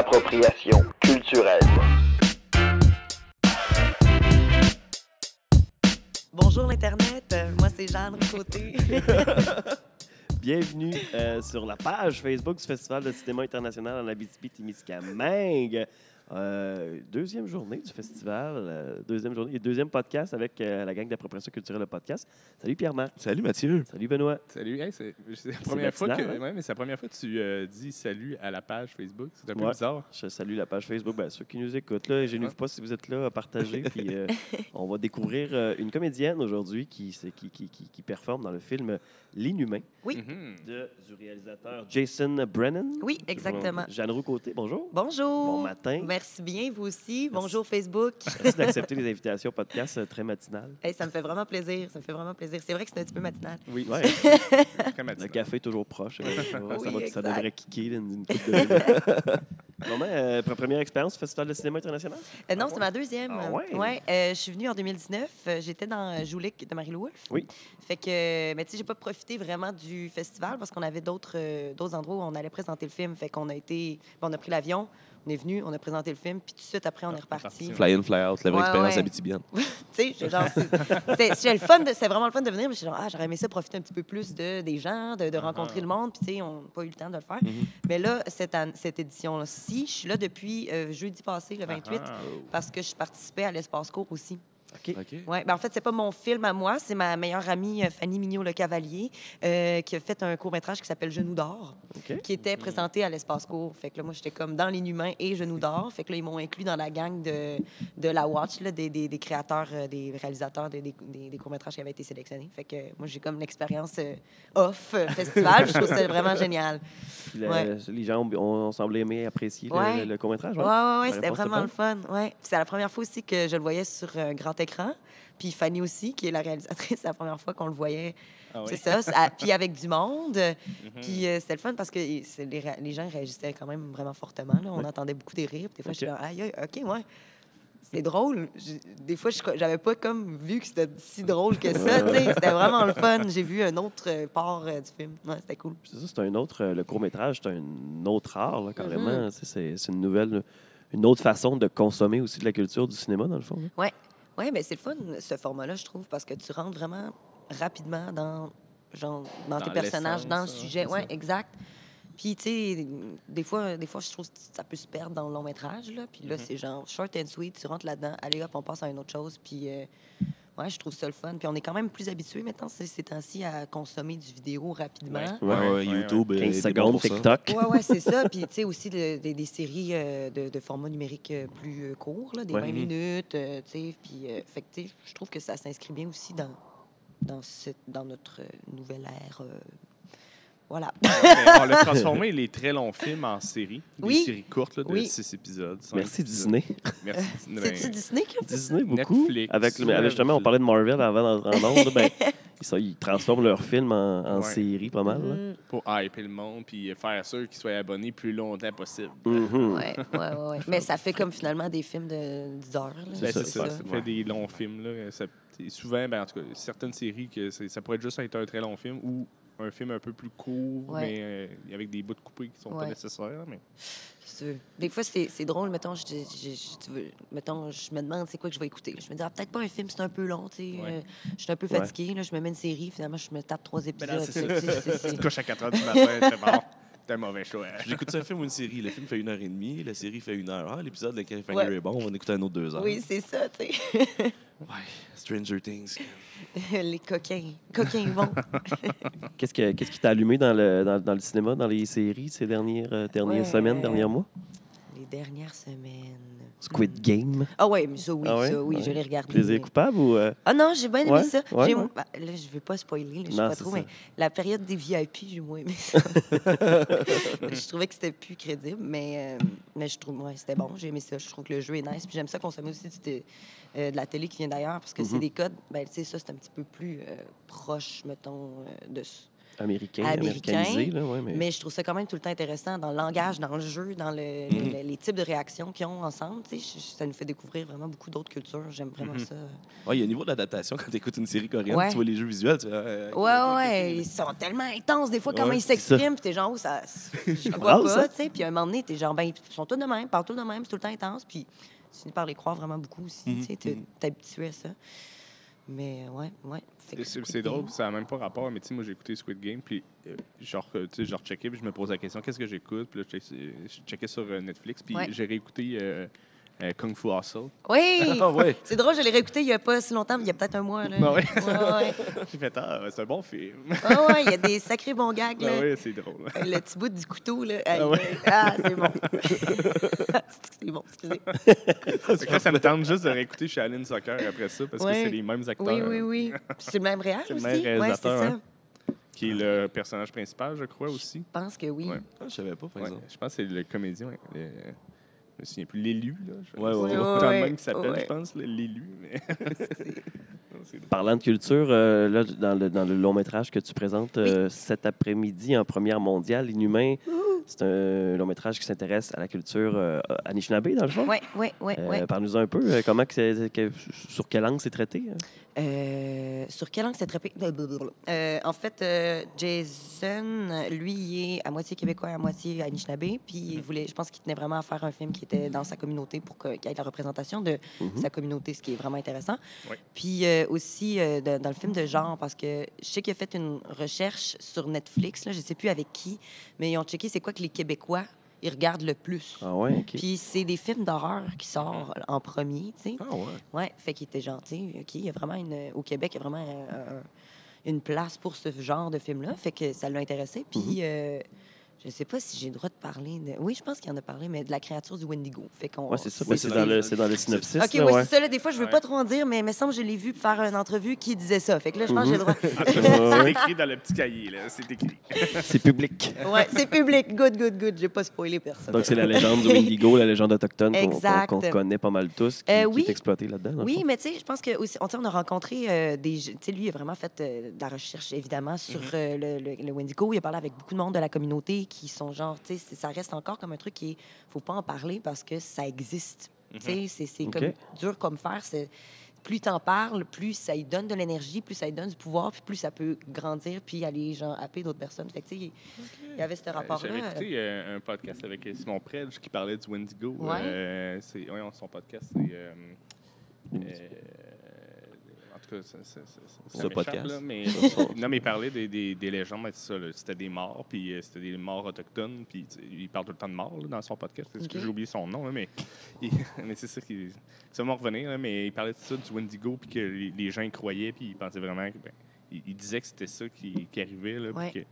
Appropriation culturelle. Bonjour l'Internet, moi c'est Jeanne Côté. Bienvenue sur la page Facebook du Festival de cinéma international en Abitibi-Témiscamingue. Deuxième journée du festival, deuxième journée et deuxième podcast avec la gang d'appropriation culturelle, le podcast. Salut Pierre-Marc. Salut Mathieu. Salut Benoît. Salut, hey, c'est la première fois matinal, que, hein? mais c'est la première fois que tu dis salut à la page Facebook. C'est un peu Ouais. bizarre. Je salue la page Facebook. Ben, ceux qui nous écoutent, là, gênez-vous pas si vous êtes là à partager. Puis, on va découvrir une comédienne aujourd'hui qui performe dans le film L'Inhumain Oui. du réalisateur Jason Brennan. Oui, exactement. Jeanne Côté, bonjour. Bonjour. Bon matin. Merci bien, vous aussi. Bonjour Facebook. Merci d'accepter les invitations au podcast très matinal. Hey, ça me fait vraiment plaisir, C'est vrai que c'est un petit peu matinal. Oui, Ouais. très Le matinal. café est toujours proche. Oui, Ça exact. devrait kicker une coupe de minutes. Bon, première expérience au Festival de cinéma international? Non, c'est ma deuxième. Ah ouais? Ouais, je suis venue en 2019. J'étais dans Joulik de Marie-Lou Wolfe. Oui. Fait que, mais tu sais, j'ai pas profité vraiment du festival parce qu'on avait d'autres endroits où on allait présenter le film. Fait qu'on a été, on a pris l'avion, on est venu, on a présenté le film, puis tout de suite après, on est reparti. reparti. Fly in, fly out, la vraie Ouais, expérience ouais. abitibienne. Tu sais, c'est vraiment le fun de venir, mais j'aurais aimé ça profiter un petit peu plus des gens, de rencontrer le monde, puis tu sais, on n'a pas eu le temps de le faire. Mais là, cette édition-ci, je suis là depuis jeudi passé, le 28, parce que je participais à l'espace court aussi. OK. OK. Ouais, ben en fait, c'est pas mon film à moi, c'est ma meilleure amie Fanny Mignot-Le Cavalier qui a fait un court-métrage qui s'appelle Genoux d'or, OK. qui était présenté à l'espace court. Fait que là, moi, j'étais comme dans l'Inhumain et Genoux d'or. Fait que là, ils m'ont inclus dans la gang de la Watch, là, des créateurs, des réalisateurs des courts-métrages qui avaient été sélectionnés. Fait que moi, j'ai comme l'expérience off festival. Je trouve ça vraiment génial. Puis Ouais. les gens ont semblé aimer, apprécier Ouais. le court-métrage. Ouais, La c'était réponse vraiment était le fun. Ouais. Puis c'est la première fois aussi que je le voyais sur un grand écran. Puis Fanny aussi, qui est la réalisatrice, c'est la première fois qu'on le voyait. Ah C'est oui? ça. Puis avec du monde. Puis c'était le fun parce que les gens réagissaient quand même vraiment fortement. Là. On entendait beaucoup des rires. Puis des fois, OK. je suis là, aïe, aïe, OK, ouais. C'est drôle. Des fois, j'avais pas comme vu que c'était si drôle que ça. Tu sais. C'était vraiment le fun. J'ai vu un autre part du film. Ouais, c'était cool. C'est ça, c'est un autre. Le court-métrage, c'est un autre art, là, carrément. C'est une autre façon de consommer aussi de la culture du cinéma, dans le fond. Là. Oui, mais c'est le fun, ce format-là, je trouve, parce que tu rentres vraiment rapidement dans tes personnages, l'essence, dans le ça, sujet. c'est Oui, ça. exact. Puis, tu sais, des fois, je trouve que ça peut se perdre dans le long métrage. Là. Puis là, c'est genre short and sweet, tu rentres là-dedans, allez hop, on passe à une autre chose. Puis, ouais, je trouve ça le fun. Puis on est quand même plus habitués maintenant, ces temps-ci, à consommer du vidéo rapidement. Ouais, YouTube. 15 est secondes, bon pour ça. TikTok. Ouais, c'est ça. Puis, tu sais, aussi des séries de format numérique plus court, là, des 20 minutes, tu sais. Puis, fait que, tu sais, je trouve que ça s'inscrit bien aussi dans notre nouvelle ère. Voilà. Mais on l'a transformé les très longs films en séries. Oui. Des séries courtes là, de Oui. 6 épisodes. 5 Merci épisodes. Disney. Merci Disney. C'est-tu Disney qui a fait ça? Disney, beaucoup. Netflix. Avec justement, on parlait de Marvel avant d'entrer en ondes. Ben, ils transforment leurs films en Ouais. séries pas mal. Là. Pour hyper le monde puis faire sûr qu'ils soient abonnés plus longtemps possible. Mhm. Ouais. Mais ça fait comme finalement des films de 10 heures. Là. Ben, c'est ça. ça. Ça fait des longs films. Là. Souvent, ben, en tout cas, certaines séries, ça pourrait juste être un très long film ou un film un peu plus court, Ouais. mais avec des bouts de coupés qui sont pas Ouais. nécessaires. Mais... Des fois, c'est drôle. Mettons, mettons, je me demande c'est quoi que je vais écouter. Je me dis, peut-être pas un film, c'est un peu long. Tu sais. Ouais. Je suis un peu fatiguée. Là, je me mets une série. Finalement, je me tape 3 Ben épisodes. non, c'est Tu sais, ça. Tu te couches à 4 h du matin, c'est bon. C'est un mauvais choix. J'écoute un film ou une série. Le film fait 1h30, la série fait 1 heure. Ah, l'épisode de Cliffhanger Ouais. est bon, on va en écouter un autre 2 heures. Oui, c'est ça, tu Ouais, Stranger Things. sais. Les coquins. Coquins vont. Qu'est-ce qui t'a allumé dans le cinéma, dans les séries ces dernières Ouais. semaines, derniers mois? Les dernières semaines. Squid Game. Ah ouais, mais ça, oui, Ah ouais? oui, Ouais. je l'ai regardé. Plaisir coupable ou... Ah non, j'ai bien aimé Ouais, ça. ouais, J'ai- ouais. bah, là, je ne vais pas spoiler, là, je sais Non, pas c'est trop, ça. mais la période des VIP, j'ai moins aimé ça. Je trouvais que c'était plus crédible, mais je trouve c'était bon, j'ai aimé ça. Je trouve que le jeu est nice. Puis j'aime ça consommer aussi de la télé qui vient d'ailleurs, parce que c'est des codes, ben, tu sais, ça, c'est un petit peu plus proche, mettons, de américanisé. Là, ouais, Mais je trouve ça quand même tout le temps intéressant dans le langage, dans le jeu, dans les types de réactions qu'ils ont ensemble. Ça nous fait découvrir vraiment beaucoup d'autres cultures. J'aime vraiment ça. Ouais, il y a un niveau d'adaptation quand tu écoutes une série coréenne, Ouais. tu vois les jeux visuels. Tu Ouais, ils sont tellement intenses des fois comment Ouais, ils s'expriment. Puis t'es genre, ça, je Bravo, crois ça. pas, tu sais. Puis à un moment donné, t'es genre, ben, ils sont tous de même, parlent tous de même, c'est tout le temps intense. Puis tu finis par les croire vraiment beaucoup aussi. Tu sais, t'es habitué à ça. Mais ouais. Fait que C'est drôle, ça n'a même pas rapport, mais tu sais, moi j'ai écouté Squid Game, puis genre, tu sais, je recheckais, puis je me posais la question, qu'est-ce que j'écoute? Puis là, je checkais sur Netflix, puis j'ai réécouté Kung Fu Hustle. Oui! ouais. C'est drôle, je l'ai réécouté il n'y a pas si longtemps, mais il y a peut-être un mois. Là. Ah ouais? Ouais. J'ai fait, c'est un bon film. Ouais, il y a des sacrés bons gags. Là. Ah ouais, c'est drôle. Le petit bout du couteau, là. Ah ouais. C'est bon. C'est bon, excusez. Fait que là, ça me tente juste de réécouter Shaolin Soccer après ça, parce que c'est les mêmes acteurs. Oui. Puis c'est le même réel C'est le aussi. même réalisateur, Ouais, c'est ça. Qui est le personnage principal, je crois, aussi. Je pense que oui. Ouais. Ah, je savais pas, par Ouais, exemple. je pense que c'est le comédien, je me souviens plus, l'élu, là. Ouais. C'est Ouais, quand ouais, même qui s'appelle, ouais. je pense, l'élu. Mais... Parlant de culture, là, dans le long métrage que tu présentes cet après-midi en première mondiale, Inhumain, c'est un long métrage qui s'intéresse à la culture Anishinaabe, dans le fond. Oui. Parle-nous un peu, sur quelle langue c'est traité? Sur quelle langue c'est traité? En fait, Jason, lui, il est à moitié québécois et à moitié Anishinaabe. Puis il voulait, je pense qu'il tenait vraiment à faire un film qui était dans sa communauté pour qu'il y ait la représentation de sa communauté, ce qui est vraiment intéressant. Oui. Puis aussi dans le film de genre, parce que je sais qu'il a fait une recherche sur Netflix, là, je ne sais plus avec qui, mais ils ont checké c'est quoi que les Québécois ils regardent le plus. Ah ouais, OK. Puis c'est des films d'horreur qui sortent en premier, tu sais. Ah ouais. Ouais, fait qu'il était gentil. OK, il y a vraiment au Québec, il y a vraiment une place pour ce genre de film-là. Fait que ça l'a intéressé. Puis je sais pas si j'ai le droit de parler de... Oui, je pense qu'il en a parlé, mais de la créature du Wendigo. Fait qu'on... Ouais, c'est ça. Oui, C'est dans le synopsis. OK, là, ouais, ouais. c'est ça. Là, des fois, je veux pas trop en dire, mais il me semble que je l'ai vu faire une entrevue qui disait ça. Fait que là, je pense que j'ai le droit. C'est écrit dans le petit cahier, là. C'est écrit. C'est public. Ouais, c'est public. Good. J'ai pas spoilé personne. Donc, c'est la légende du Wendigo, la légende autochtone Exact. qu'on connaît pas mal tous, qui Oui. est exploitée là-dedans. dans le Oui, fond. mais tu sais, je pense que aussi, on a rencontré des... Tu sais, lui, il a vraiment fait de la recherche, évidemment, sur le Wendigo. Il a parlé avec beaucoup de monde de la communauté qui sont genre, tu sais, ça reste encore comme un truc qui faut pas en parler parce que ça existe. Tu sais, c'est OK. comme dur comme faire. Plus t'en parles, plus ça lui donne de l'énergie, plus ça lui donne du pouvoir, puis plus ça peut grandir, puis aller genre happer d'autres personnes. Fait que tu sais, il y avait ce rapport-là. J'avais écouté un podcast avec Simon Predge qui parlait du Wendigo. Ouais. Son podcast, c'est... en tout cas, ça m'échappe, podcast. là, mais non, mais il parlait des légendes, mais c'est ça, là, c'était des morts, puis c'était des morts autochtones, puis il parle tout le temps de morts là, dans son podcast. Parce que j'ai oublié son nom, là, mais c'est ça qui... Ça va me revenir, là, mais il parlait de ça, du Wendigo, puis que les gens y croyaient, puis ils pensaient vraiment que... il disait que c'était ça qui arrivait, là, puis que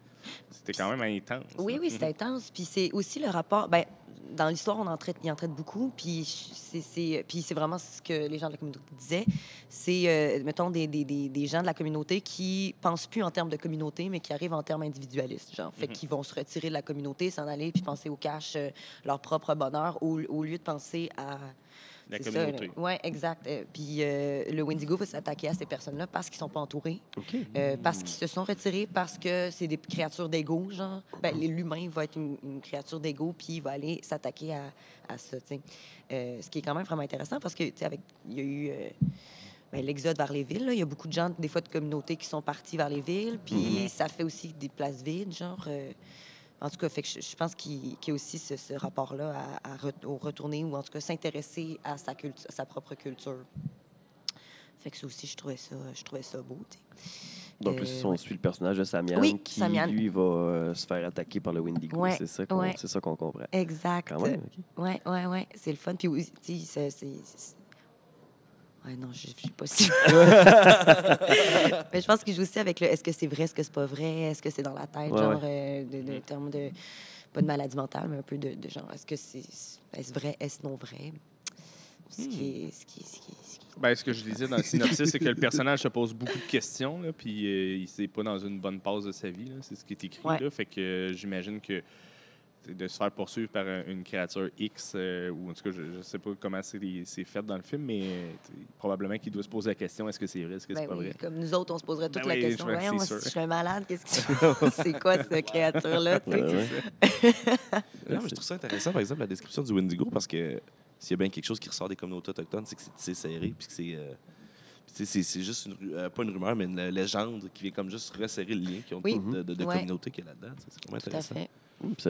c'était quand même intense. Oui, c'est intense. Puis c'est aussi le rapport... Ben, dans l'histoire, il en traite beaucoup, puis c'est vraiment ce que les gens de la communauté disaient. C'est, mettons, des gens de la communauté qui pensent plus en termes de communauté, mais qui arrivent en termes individualistes, genre. Fait qu'ils vont se retirer de la communauté, s'en aller, puis penser au cash, leur propre bonheur, au lieu de penser à... La C'est communauté. Oui, exact. Puis le Wendigo va s'attaquer à ces personnes-là parce qu'ils sont pas entourés, OK. parce qu'ils se sont retirés, parce que c'est des créatures d'ego, genre. Ben, l'humain va être une créature d'ego, puis il va aller s'attaquer à ça, tu sais. Ce qui est quand même vraiment intéressant parce que, tu sais, il y a eu l'exode vers les villes. Là. Il y a beaucoup de gens, des fois, de communautés qui sont partis vers les villes, puis ça fait aussi des places vides, genre... En tout cas, fait que je pense qu'il y a aussi ce rapport-là au retourner ou en tout cas s'intéresser à sa propre culture. Fait que ça aussi, je trouvais ça beau. T'sais. Donc, là, on suit le personnage de Samian Oui, qui, Samian. lui, va se faire attaquer par le Wendigo. Ouais, C'est ça qu'on comprend. Exact. Quand même, OK. Ouais. C'est le fun. Puis, tu sais, Ouais, non, je sais pas si... Mais je pense qu'il joue aussi avec le est-ce que c'est vrai, est-ce que c'est pas vrai, est-ce que c'est dans la tête, genre, de termes de... Pas de maladie mentale, mais un peu de genre, est-ce vrai, est-ce non vrai? Ce que je disais dans le synopsis, c'est que le personnage se pose beaucoup de questions, là, puis il n'est pas dans une bonne passe de sa vie. C'est ce qui est écrit. Ouais. Là, fait que j'imagine que de se faire poursuivre par une créature X, ou en tout cas, je ne sais pas comment c'est fait dans le film, mais probablement qu'il doit se poser la question, est-ce que c'est vrai, est-ce que c'est pas vrai? Comme nous autres, on se poserait toute Ben la oui, question. c'est Voyons, sûr. si je suis un malade, c'est quoi cette créature-là? Tu sais? Non, mais je trouve ça intéressant, par exemple, la description du Wendigo, parce que s'il y a bien quelque chose qui ressort des communautés autochtones, c'est que c'est tissé serré, puis que c'est juste pas une rumeur, mais une légende qui vient comme juste resserrer le lien qui ont de communauté qu'il y a là-dedans. C'est vraiment Tout à intéressant. fait. C'est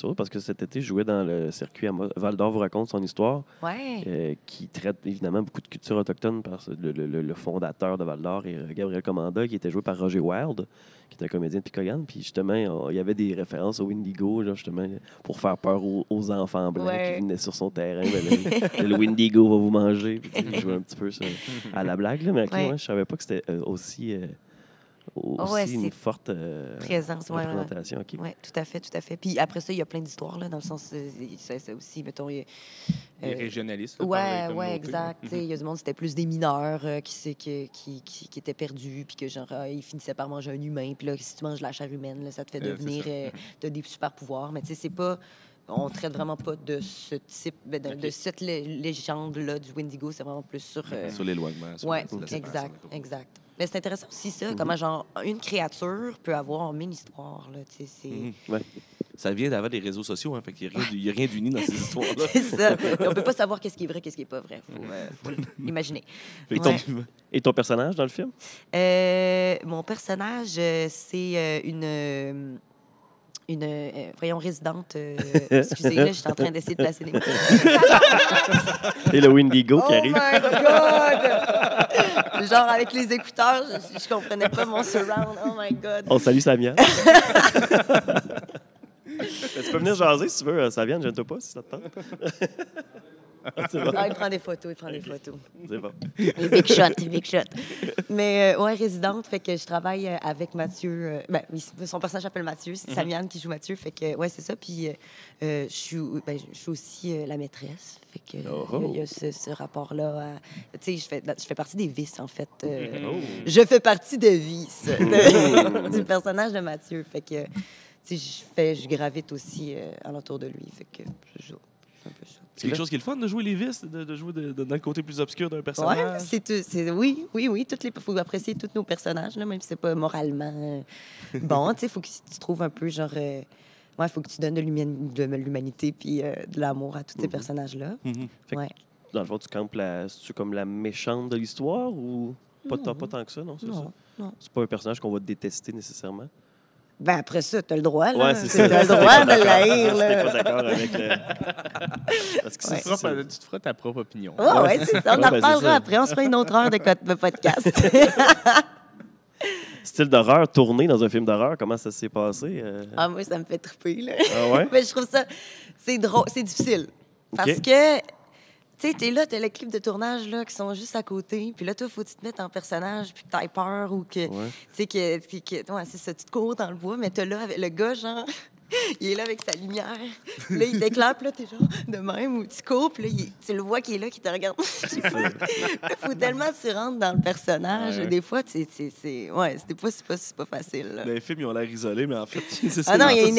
vrai, parce que cet été, je jouais dans le circuit à Val d'Or vous raconte son histoire, Ouais. qui traite évidemment beaucoup de culture autochtone par le fondateur de Val d'Or, et Gabriel Commanda, qui était joué par Roger Wilde, qui était un comédien de Picogan. Puis justement, il y avait des références au Wendigo, genre, justement, pour faire peur aux enfants blancs qui venaient sur son terrain. Ben, le Wendigo va vous manger. Puis, je jouais un petit peu ça à la blague, là, mais je savais pas que c'était aussi une forte présence, représentation. OK. Oui, tout à fait, tout à fait. Puis après ça, il y a plein d'histoires, là, dans le sens, ça aussi, mettons... Les régionalistes. Oui, exact. Il y a du monde, c'était plus des mineurs qui étaient perdus, puis que genre, ils finissaient par manger un humain. Puis là, si tu manges de la chair humaine, là, ça te fait devenir... t'as des super pouvoirs. Mais tu sais, c'est pas... On traite vraiment pas de ce type, de cette légende-là du Wendigo. C'est vraiment plus sur... Sur l'éloignement. Oui, exact. Mais c'est intéressant aussi, ça, comment, genre, une créature peut avoir une histoire, là, tu sais, c'est... Ça vient d'avoir des réseaux sociaux, hein, fait qu'il n'y a rien d'uni dans ces histoires-là. C'est ça. On peut pas savoir qu'est-ce qui est vrai, qu'est-ce qui est pas vrai. Faut l'imaginer. Et ton personnage dans le film? Mon personnage, c'est une résidente. Excusez, là, je suis en train d'essayer de placer les mots. Et le Wendigo qui arrive. Oh my God! Genre, avec les écouteurs, je comprenais pas mon surround. Oh my God! On salue Samia. Tu peux venir jaser si tu veux, Saviane, je ne te pas si ça te tente. C'est bon. Il prend des photos. C'est bon. Les big shots. Mais résidente, fait que je travaille avec Mathieu. Son personnage s'appelle Mathieu, c'est Samiane qui joue Mathieu, fait que c'est ça. Puis je suis aussi la maîtresse, fait que il y a ce rapport-là. Tu sais, je fais partie des vices, en fait. Je fais partie des vices du personnage de Mathieu, fait que tu sais, je gravite aussi alentour de lui, fait que je joue. C'est un peu ça. C'est quelque chose qui est le fun de jouer les vices, de jouer dans le côté plus obscur d'un personnage. Oui. Il faut apprécier tous nos personnages, là, même si c'est pas moralement bon. Il faut que tu trouves un peu, genre... il faut que tu donnes de l'humanité puis de l'amour à tous ces personnages-là. Fait que, dans le fond, tu campes c'est-tu comme la méchante de l'histoire ou pas tant que ça, non? Non. C'est pas un personnage qu'on va détester nécessairement? Ben après ça, t'as le droit, là. Ouais, c'est ça. T'as le droit de l'haïr, Si t'es là. pas d'accord avec le... Parce que Tu te feras ta propre opinion. Ouais, c'est ça. On en c'est reparlera ça. après. On se fera une autre heure de podcast. Style d'horreur tourné dans un film d'horreur, comment ça s'est passé? Moi, ça me fait triper, là. Ah ouais? Mais je trouve ça... C'est drôle, c'est difficile. Parce OK. que... Tu sais, t'es là, t'as l'équipe de tournage là, qui sont juste à côté. Puis là, toi, faut que tu te mettes en personnage, puis que t'aies peur ou que... Ouais. Tu sais, c'est ça, tu te cours dans le bois, mais t'es là avec le gars, genre... Il est là avec sa lumière. Là, il t'éclaire, puis là, t'es genre de même, ou tu cours, puis là, tu le vois qui est là, qui te regarde. Il faut tellement que tu rentres dans le personnage. Ouais. Des fois, c'est pas facile. Là. Dans les films, ils ont l'air isolés, mais en fait, c'est ça. Ah non, il y a une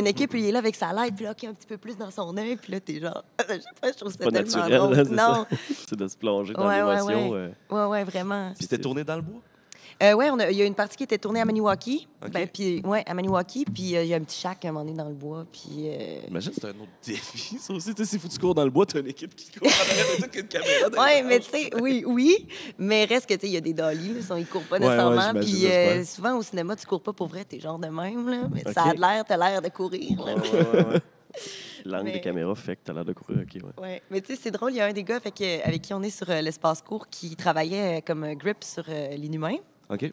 équipe, puis il est là avec sa light, puis là, OK, un petit peu plus dans son œil, puis là, t'es genre... je trouve ça Pas tellement naturel, drôle. là, c'est Non. ça. C'est de se plonger dans Ouais, l'émotion. Ouais, vraiment. Puis c'était tourné dans le bois. Oui, il y a une partie qui était tournée à Maniwaki. OK. À Maniwaki, puis il y a un petit shack à un moment donné dans le bois, puis... Imagine, c'est un autre défi, ça aussi. Tu sais, s'il faut que tu cours dans le bois, t'as une équipe qui court en arrière de toi, qui a une caméra. Oui, mais tu sais, oui, mais reste que, tu sais, il y a des dollies, là, ils courent pas nécessairement, j'imagine, puis j'espère. souvent, au cinéma, tu cours pas pour vrai, t'es genre de même, là, mais OK. ça a t'as l'air de courir, là. Ouais. L'angle Mais- des caméras fait que t'as l'air de courir. OK, ouais. Ouais. Mais tu sais, c'est drôle, il y a un des gars avec qui on est sur l'espace court qui travaillait comme grip sur l'inhumain. OK.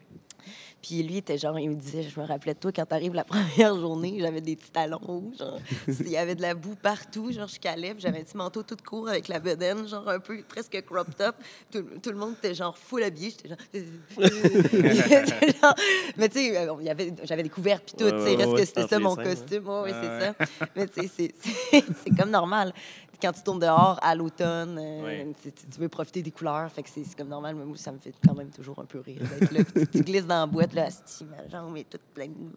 Puis lui, était genre, il me disait, je me rappelais de toi quand t'arrives la première journée, j'avais des petits talons rouges, genre, il y avait de la boue partout, genre, je calais, puis j'avais un petit manteau tout court avec la bedaine, genre, un peu presque crop top. Tout le monde était genre full habillé, j'étais genre... Mais tu sais, j'avais des couvertes puis tout, tu sais, reste que c'était entre ça les mon scènes, costume, ouais, c'est Ouais. ça. Mais tu sais, c'est comme normal. quand tu tournes dehors à l'automne, Ouais. tu veux profiter des couleurs. Fait que c'est comme normal, mais moi, ça me fait quand même toujours un peu rire. d'être là. Puis tu glisses dans la boîte, là, asti, ma jambe est toute pleine.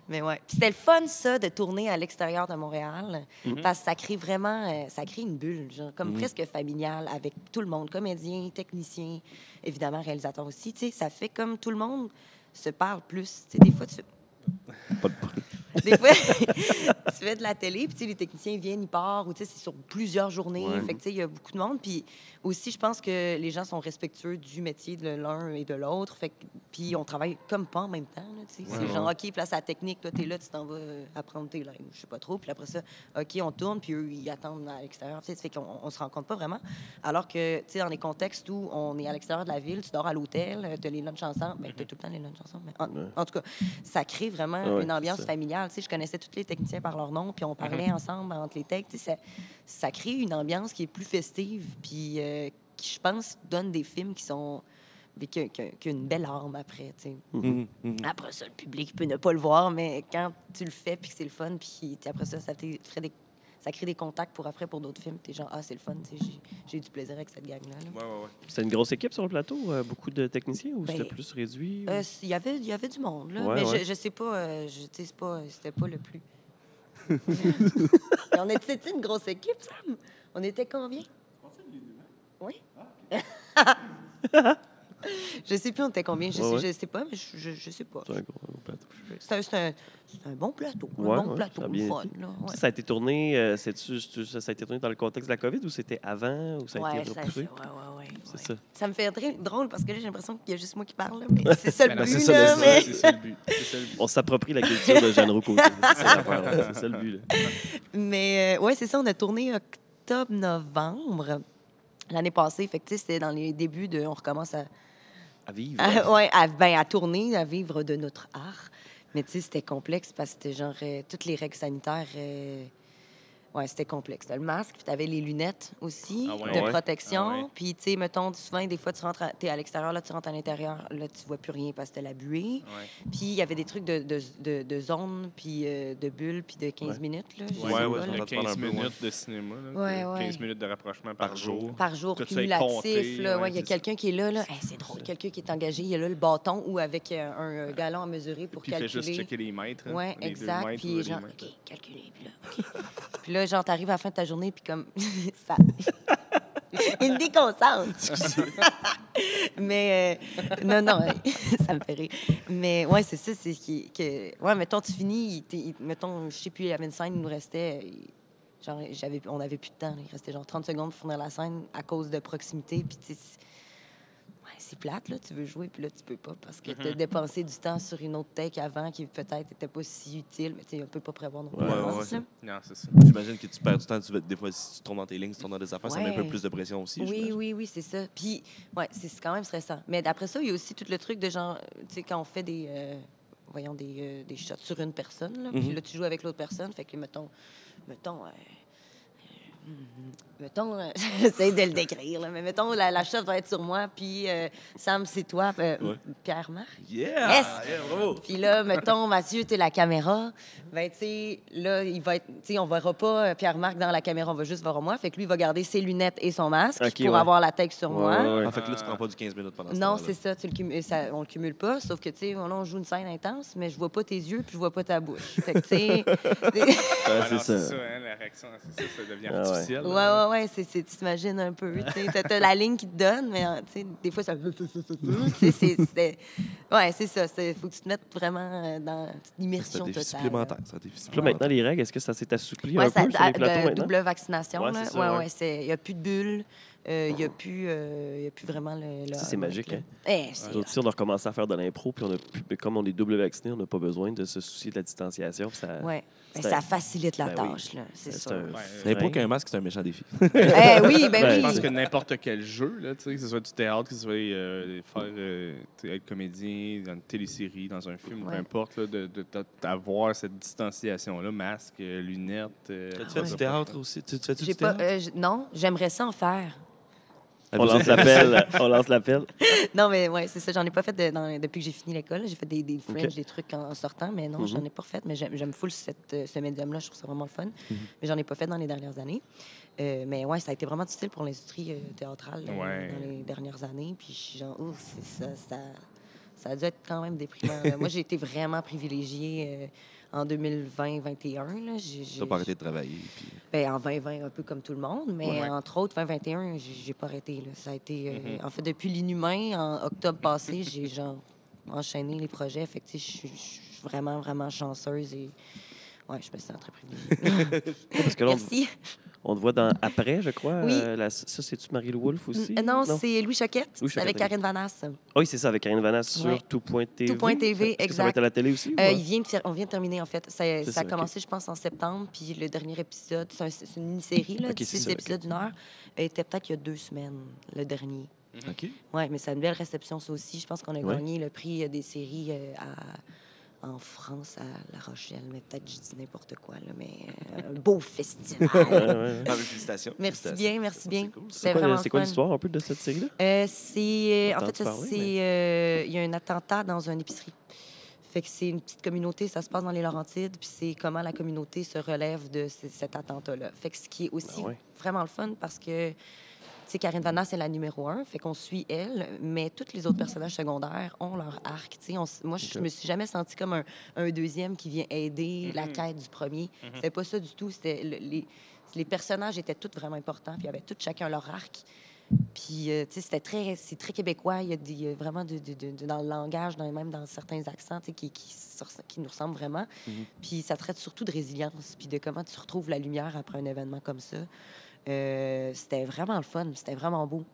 Mais ouais. Puis c'était le fun, ça, de tourner à l'extérieur de Montréal, parce que ça crée vraiment, ça crée une bulle, genre, comme presque familiale, avec tout le monde, comédiens, techniciens, évidemment, réalisateurs aussi. Tu sais, ça fait comme tout le monde se parle plus. Tu sais, des fois, tu fais... Des fois, tu fais de la télé, puis tu sais, les techniciens viennent, ils partent, ou tu sais, c'est sur plusieurs journées. Fait que tu sais, il y a beaucoup de monde. Puis aussi, je pense que les gens sont respectueux du métier de l'un et de l'autre. Fait que, puis on travaille comme pas en même temps. Là, tu sais. C'est genre, OK, place à la technique, toi, t'es là, tu t'en vas apprendre tes lignes, je sais pas trop. Puis après ça, OK, on tourne, puis eux, ils attendent à l'extérieur. Tu sais, ça fait qu'on se rencontre pas vraiment. Alors que, tu sais, dans des contextes où on est à l'extérieur de la ville, tu dors à l'hôtel, tu as les lunchs ensemble. Bien, tu as tout le temps les lunchs ensemble. Mais en tout cas, ça crée vraiment une ambiance familiale. Tu sais, je connaissais tous les techniciens par leur nom, puis on parlait ensemble entre les techs. Tu sais, ça crée une ambiance qui est plus festive, puis qui, je pense, donne des films qui sont... qui a une belle arme après, tu sais. Après ça, le public peut ne pas le voir, mais quand tu le fais, puis que c'est le fun, puis après ça, ça crée des contacts pour après pour d'autres films. T'es genre, ah, c'est le fun, tu sais, j'ai du plaisir avec cette gang-là. Là. Ouais. C'était une grosse équipe sur le plateau? Beaucoup de techniciens ou c'était plus réduit? Il y avait du monde, là, Ouais, mais ouais. je sais pas, c'était pas le plus... On était une grosse équipe, Sam? On était combien? Oui. Je sais plus on était combien. Je sais pas, mais je sais pas. C'est un gros plateau. C'est un bon plateau. Ouais, Un bon ouais, plateau, ça a bien fun. été. Là, ouais. Ça a été tourné, ça a été tourné dans le contexte de la COVID ou c'était avant ou ça a été repoussé? Ouais. C'est ça. Ça me fait très drôle parce que là, j'ai l'impression qu'il y a juste moi qui parle. Là, mais c'est ça le Ben non, but. c'est ça, là, mais... c'est ça le but. C'est ça le but. On s'approprie la culture de Jeanne Côté. C'est ça l'affaire, là. C'est ça le but. Là. Mais ouais, c'est ça. On a tourné octobre-novembre l'année passée. Fait que tu sais, c'était dans les débuts de... On recommence À vivre. à tourner, à vivre de notre art. Mais tu sais, c'était complexe parce que c'était genre toutes les règles sanitaires. C'était complexe. T'as le masque, puis t'avais les lunettes aussi Ah ouais? de Ah ouais? protection. Ah ouais? Puis, tu sais, mettons, souvent, des fois, t'es à l'extérieur, là, tu rentres à l'intérieur, là, tu vois plus rien parce que t'as la buée. Ouais. Puis, il y avait des trucs de zone, puis de bulles, puis de 15 minutes, là. je sais Ouais, pas, ouais, là. on Le va te parler 15 un peu, minutes de cinéma. Là, Ouais, 15 minutes de rapprochement par jour. Par jour, Tout ça est cumulatif. compté, Là, ouais, il y a c'est quelqu'un qui est là. Là. Hey, c'est drôle. Quelqu'un qui est engagé, il a là le bâton ou avec un galon à mesurer pour Puis il fait calculer. juste checker les mètres. hein, Oui, les 2 exact. mètres, Puis les genre, mètres. OK, calculer. Puis là, OK. Puis là, genre, t'arrives à la fin de ta journée, puis comme, ça... Il me déconcentre. Mais, non, ça me fait rire. Mais, ouais, c'est ça, c'est ouais, mettons, tu finis, mettons, je sais plus, il y avait une scène, il nous restait... Genre, on n'avait plus de temps. Là. Il restait genre 30 secondes pour finir la scène à cause de proximité. Puis, tu sais, c'est plate, là. Tu veux jouer, puis là, tu peux pas parce que tu as dépensé du temps sur une autre take avant qui peut-être n'était pas si utile. Mais, tu sais, on peut pas prévoir non plus. Ouais, l'avance, ouais, là. Non, c'est ça. J'imagine que tu perds du temps. Des fois, si tu tournes dans tes lignes, si tu tournes dans des affaires, ça met un peu Ouais. plus de pression aussi. Oui, c'est ça. Puis, ouais, c'est quand même stressant. Mais d'après ça, il y a aussi tout le truc de genre, tu sais, quand on fait des shots sur une personne, là, puis là, tu joues avec l'autre personne. Fait que, mettons, j'essaie de le décrire, là, mais mettons, la shot va être sur moi, puis Sam, c'est toi, Pierre-Marc. Yeah! Yes! Yeah, bravo! Puis là, mettons, Mathieu, t'es la caméra. Ben, tu sais, là, il va être... Tu sais, on verra pas Pierre-Marc dans la caméra, on va juste voir moi. Fait que lui, il va garder ses lunettes et son masque OK, pour ouais. avoir la tête sur moi. Ouais. En fait, là, tu prends pas du 15 minutes pendant ce Non, temps-là. c'est ça, on le cumule pas, sauf que, tu sais, on joue une scène intense, mais je vois pas tes yeux puis je vois pas ta bouche. Fait que, tu sais... Ouais, Ah non, c'est ça. hein, la réaction, c'est ça, ça devient Ah ouais. artificiel. Ouais, tu t'imagines un peu, tu sais, t'as la ligne qui te donne, mais, tu sais, des fois, ça... Tu sais, ouais, c'est ça, faut que tu te mettes vraiment dans C'est un l'immersion défi totale. supplémentaire. C'est un défi Puis là, supplémentaire. maintenant, les règles, est-ce que ça s'est assoupli Ouais, un peu sur les plateaux maintenant? double vaccination, Ouais, là. c'est ça, ouais. Il n'y a plus de bulles. Il n'y a plus vraiment le... Ça, c'est magique, hein? C'est Nous autres, ici, on a recommencé à faire de l'impro, puis comme on est double vacciné, on n'a pas besoin de se soucier de la distanciation. Puis ça... ouais. Ben, c'est ça un- facilite la Ben oui. tâche, là, c'est C'est sûr. un L'impro frein. qu'un masque, c'est un méchant défi. Oui, Ben, oui. Je pense que n'importe quel jeu, là, tu sais, que ce soit du théâtre, que ce soit être comédien dans une télésérie, dans un film, Ouais. peu importe, là, d'avoir cette distanciation-là, masque, lunettes. Tu fais du théâtre aussi? Tu fais-tu J'ai du pas, théâtre? non, j'aimerais ça en faire. On lance l'appel. On lance l'appel. Non, mais ouais, c'est ça. J'en ai pas fait depuis que j'ai fini l'école. J'ai fait des fringes, des trucs en sortant, mais non, j'en ai pas fait. Mais j'aime full ce médium-là. Je trouve ça vraiment le fun. Mais j'en ai pas fait dans les dernières années. Mais ouais, ça a été vraiment difficile pour l'industrie théâtrale dans les dernières années. Puis je suis genre, ouf, ça a dû être quand même déprimant. Moi, j'ai été vraiment privilégiée en 2020-2021. T'as pas arrêté de travailler. Puis... Ben, en 2020, un peu comme tout le monde, mais entre autres, 2021, j'ai pas arrêté. Là. Ça a été... En fait, depuis l'Inhumain, en octobre passé, j'ai genre enchaîné les projets. Fait que, je suis vraiment, vraiment chanceuse et... Ouais, je me sens très privilégiée. Parce que là, Merci. on te voit dans Après, je crois. Oui. Ça, c'est-tu Marie-Lou Wolfe aussi? Non, c'est Louis Choquette, Choquette, avec ok. Karine Vanasse. Oui, c'est ça, avec Karine Vanasse sur Ouais. Tout.tv. Tout.tv, Est-ce que ça va exact. être à la télé aussi? On vient de terminer, en fait. Ça a ça, commencé, je pense, en septembre, puis le dernier épisode, c'est une mini-série, là, Ok, c'est 6 ça, épisodes d'une heure, était peut-être il y a 2 semaines, le dernier. OK. Oui, mais ça a une belle réception, ça aussi. Je pense qu'on a Ouais. gagné le prix des séries en France, à La Rochelle. Mais peut-être que je dis n'importe quoi, là, mais un beau festival. Félicitations. Merci bien, merci bien. C'est cool, ça. C'était vraiment C'est quoi fun. l'histoire un peu de cette série-là? En Entendu fait, parler, il y a un attentat dans une épicerie. Fait que c'est une petite communauté, ça se passe dans les Laurentides, puis c'est comment la communauté se relève de cet attentat-là. Fait que ce qui est aussi vraiment le fun parce que, tu sais, Karine Vanasse, c'est la numéro 1, fait qu'on suit elle, mais tous les autres personnages secondaires ont leur arc. Tu sais, moi, je me suis jamais sentie comme un deuxième qui vient aider la quête du premier. C'était pas ça du tout. C'était les personnages étaient tous vraiment importants, puis ils avaient tous chacun leur arc. Puis, tu sais, c'est très québécois. Il y a vraiment dans le langage, même dans certains accents, tu sais, qui nous ressemblent vraiment. Puis, ça traite surtout de résilience, puis de comment tu retrouves la lumière après un événement comme ça. C'était vraiment le fun, c'était vraiment beau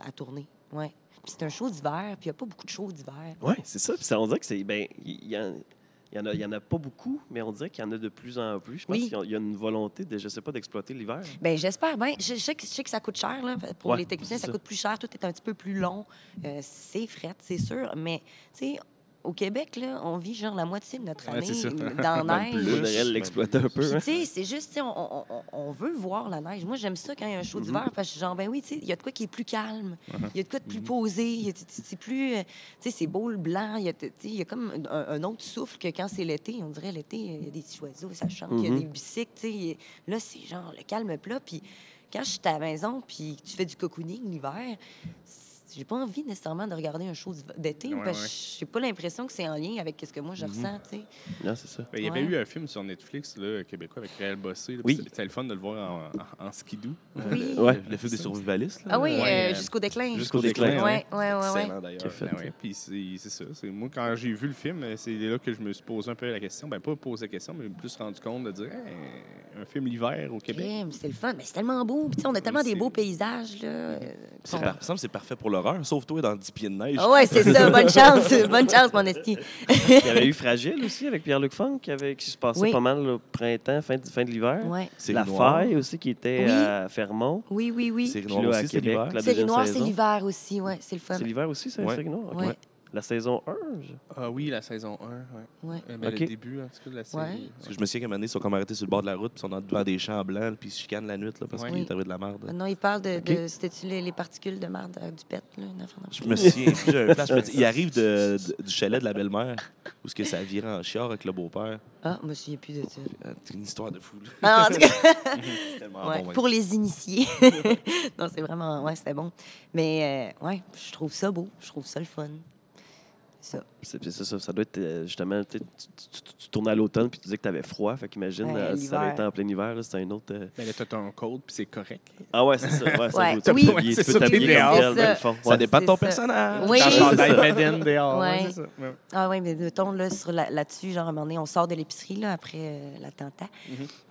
à tourner. Ouais. Puis, c'est un show d'hiver, puis il n'y a pas beaucoup de shows d'hiver. Oui, c'est ça. Puis on dirait que c'est. Ben, il y en a pas beaucoup, mais on dirait qu'il y en a de plus en plus. Je pense qu'il y a une volonté de, je sais pas, d'exploiter l'hiver. Bien, j'espère bien. Je sais que ça coûte cher. Là. Pour les techniciens, c'est ça ça. coûte plus cher. Tout est un petit peu plus long. C'est fret, c'est sûr. Mais, tu sais, au Québec, là, on vit genre la moitié de notre année c'est ça. dans la Il faudrait neige. l'exploiter un peu. Puis, Hein? tu sais, c'est juste, tu sais, on veut voir la neige. Moi, j'aime ça quand il y a un show d'hiver, parce que je suis genre, ben oui, tu sais, il y a de quoi qui est plus calme, il y a de quoi de plus posé, c'est plus, tu sais, c'est beau le blanc, il y a comme un autre souffle que quand c'est l'été. On dirait l'été, il y a des petits oiseaux, ça chante, il y a des bicycles, tu sais. Là, c'est genre le calme plat. Puis quand je suis à la maison, puis tu fais du cocooning l'hiver, j'ai pas envie nécessairement de regarder un show d'été, parce que j'ai pas l'impression que c'est en lien avec ce que moi je ressens, tu sais. Non, c'est ça. Ben, il y avait eu un film sur Netflix là, québécois avec Réal Bossé. Là, Oui. C'était le fun de le voir en skidoo. Oui. Ouais. Le film des survivalistes. Là. Ah oui, Ouais, jusqu'au déclin. Jusqu'au déclin. Ouais. Excellent, d'ailleurs. Qui a fait. Ben ouais, puis c'est ça. Moi, quand j'ai vu le film, c'est là que je me suis posé un peu la question. Ben, pas posé la question, mais plus rendu compte de dire un film l'hiver au Québec. Crème, c'est le fun. Mais c'est tellement beau. Puis, tu sais, on a tellement des beaux paysages. Là. Il me semble que c'est parfait pour l'horreur, sauf toi dans 10 pieds de neige. Ah ouais, c'est ça. Bonne chance. Bonne chance, mon esti. Il y avait eu Fragile aussi avec Pierre-Luc Funk qui se passait Oui. pas mal le printemps, fin de l'hiver. Ouais. C'est La Faille aussi qui était Oui. à Fermont. Oui. Série Puis noire là, à aussi, c'est Québec, l'hiver. la Série deuxième noire, c'est saison. l'hiver aussi. Ouais, c'est le fun. C'est l'hiver aussi, ça, Ouais. la série noire? OK. Ouais. La saison 1? Ah oui, la saison 1, ouais. Ouais. Ben, Ok. le début, en tout cas, de la série. Ouais. Parce que je me souviens qu'à un moment donné, ils sont comme arrêtés sur le bord de la route, puis ils sont devant des champs blancs, puis ils se chicanent la nuit là, parce Ouais. qu'il est arrivé de la merde. Non, il parle de OK. c'était-tu les particules de marde du pet, là, une affaire de- Je me souviens, j'ai un flash, je me dis, il arrive du chalet de la belle-mère, où ce que ça vire en chiard avec le beau-père. Ah, je me souviens plus de ça. C'est une histoire de fou. Là. Ah, en tout cas, C'est tellement ouais, bon. ouais. pour les initiés. Non, c'est vraiment... Ouais, c'était bon. Mais, ouais, je trouve ça beau. Je trouve ça le fun. Ça. C'est ça, ça doit être justement, tu tournais à l'automne puis tu disais que tu avais froid. Fait qu'imagine, Ouais, si ça avait l'hiver. été en plein hiver, là, c'était un autre. Ben là, t'as ton code, puis c'est correct. Ah ouais, c'est ça. Ouais, ça Ouais, vaut- tu oui. peux t'habiller- C'est tu ça, peux t'habiller t'es comme dehors. elle, C'est dans le ça. fond. Ça dépend de ton c'est ça. personnage. Oui. T'as chandail Madden dehors. Ouais. C'est ça. Ouais. Ah oui, mais mettons, là, là-dessus, genre, à un moment donné, on sort de l'épicerie, là, après l'attentat.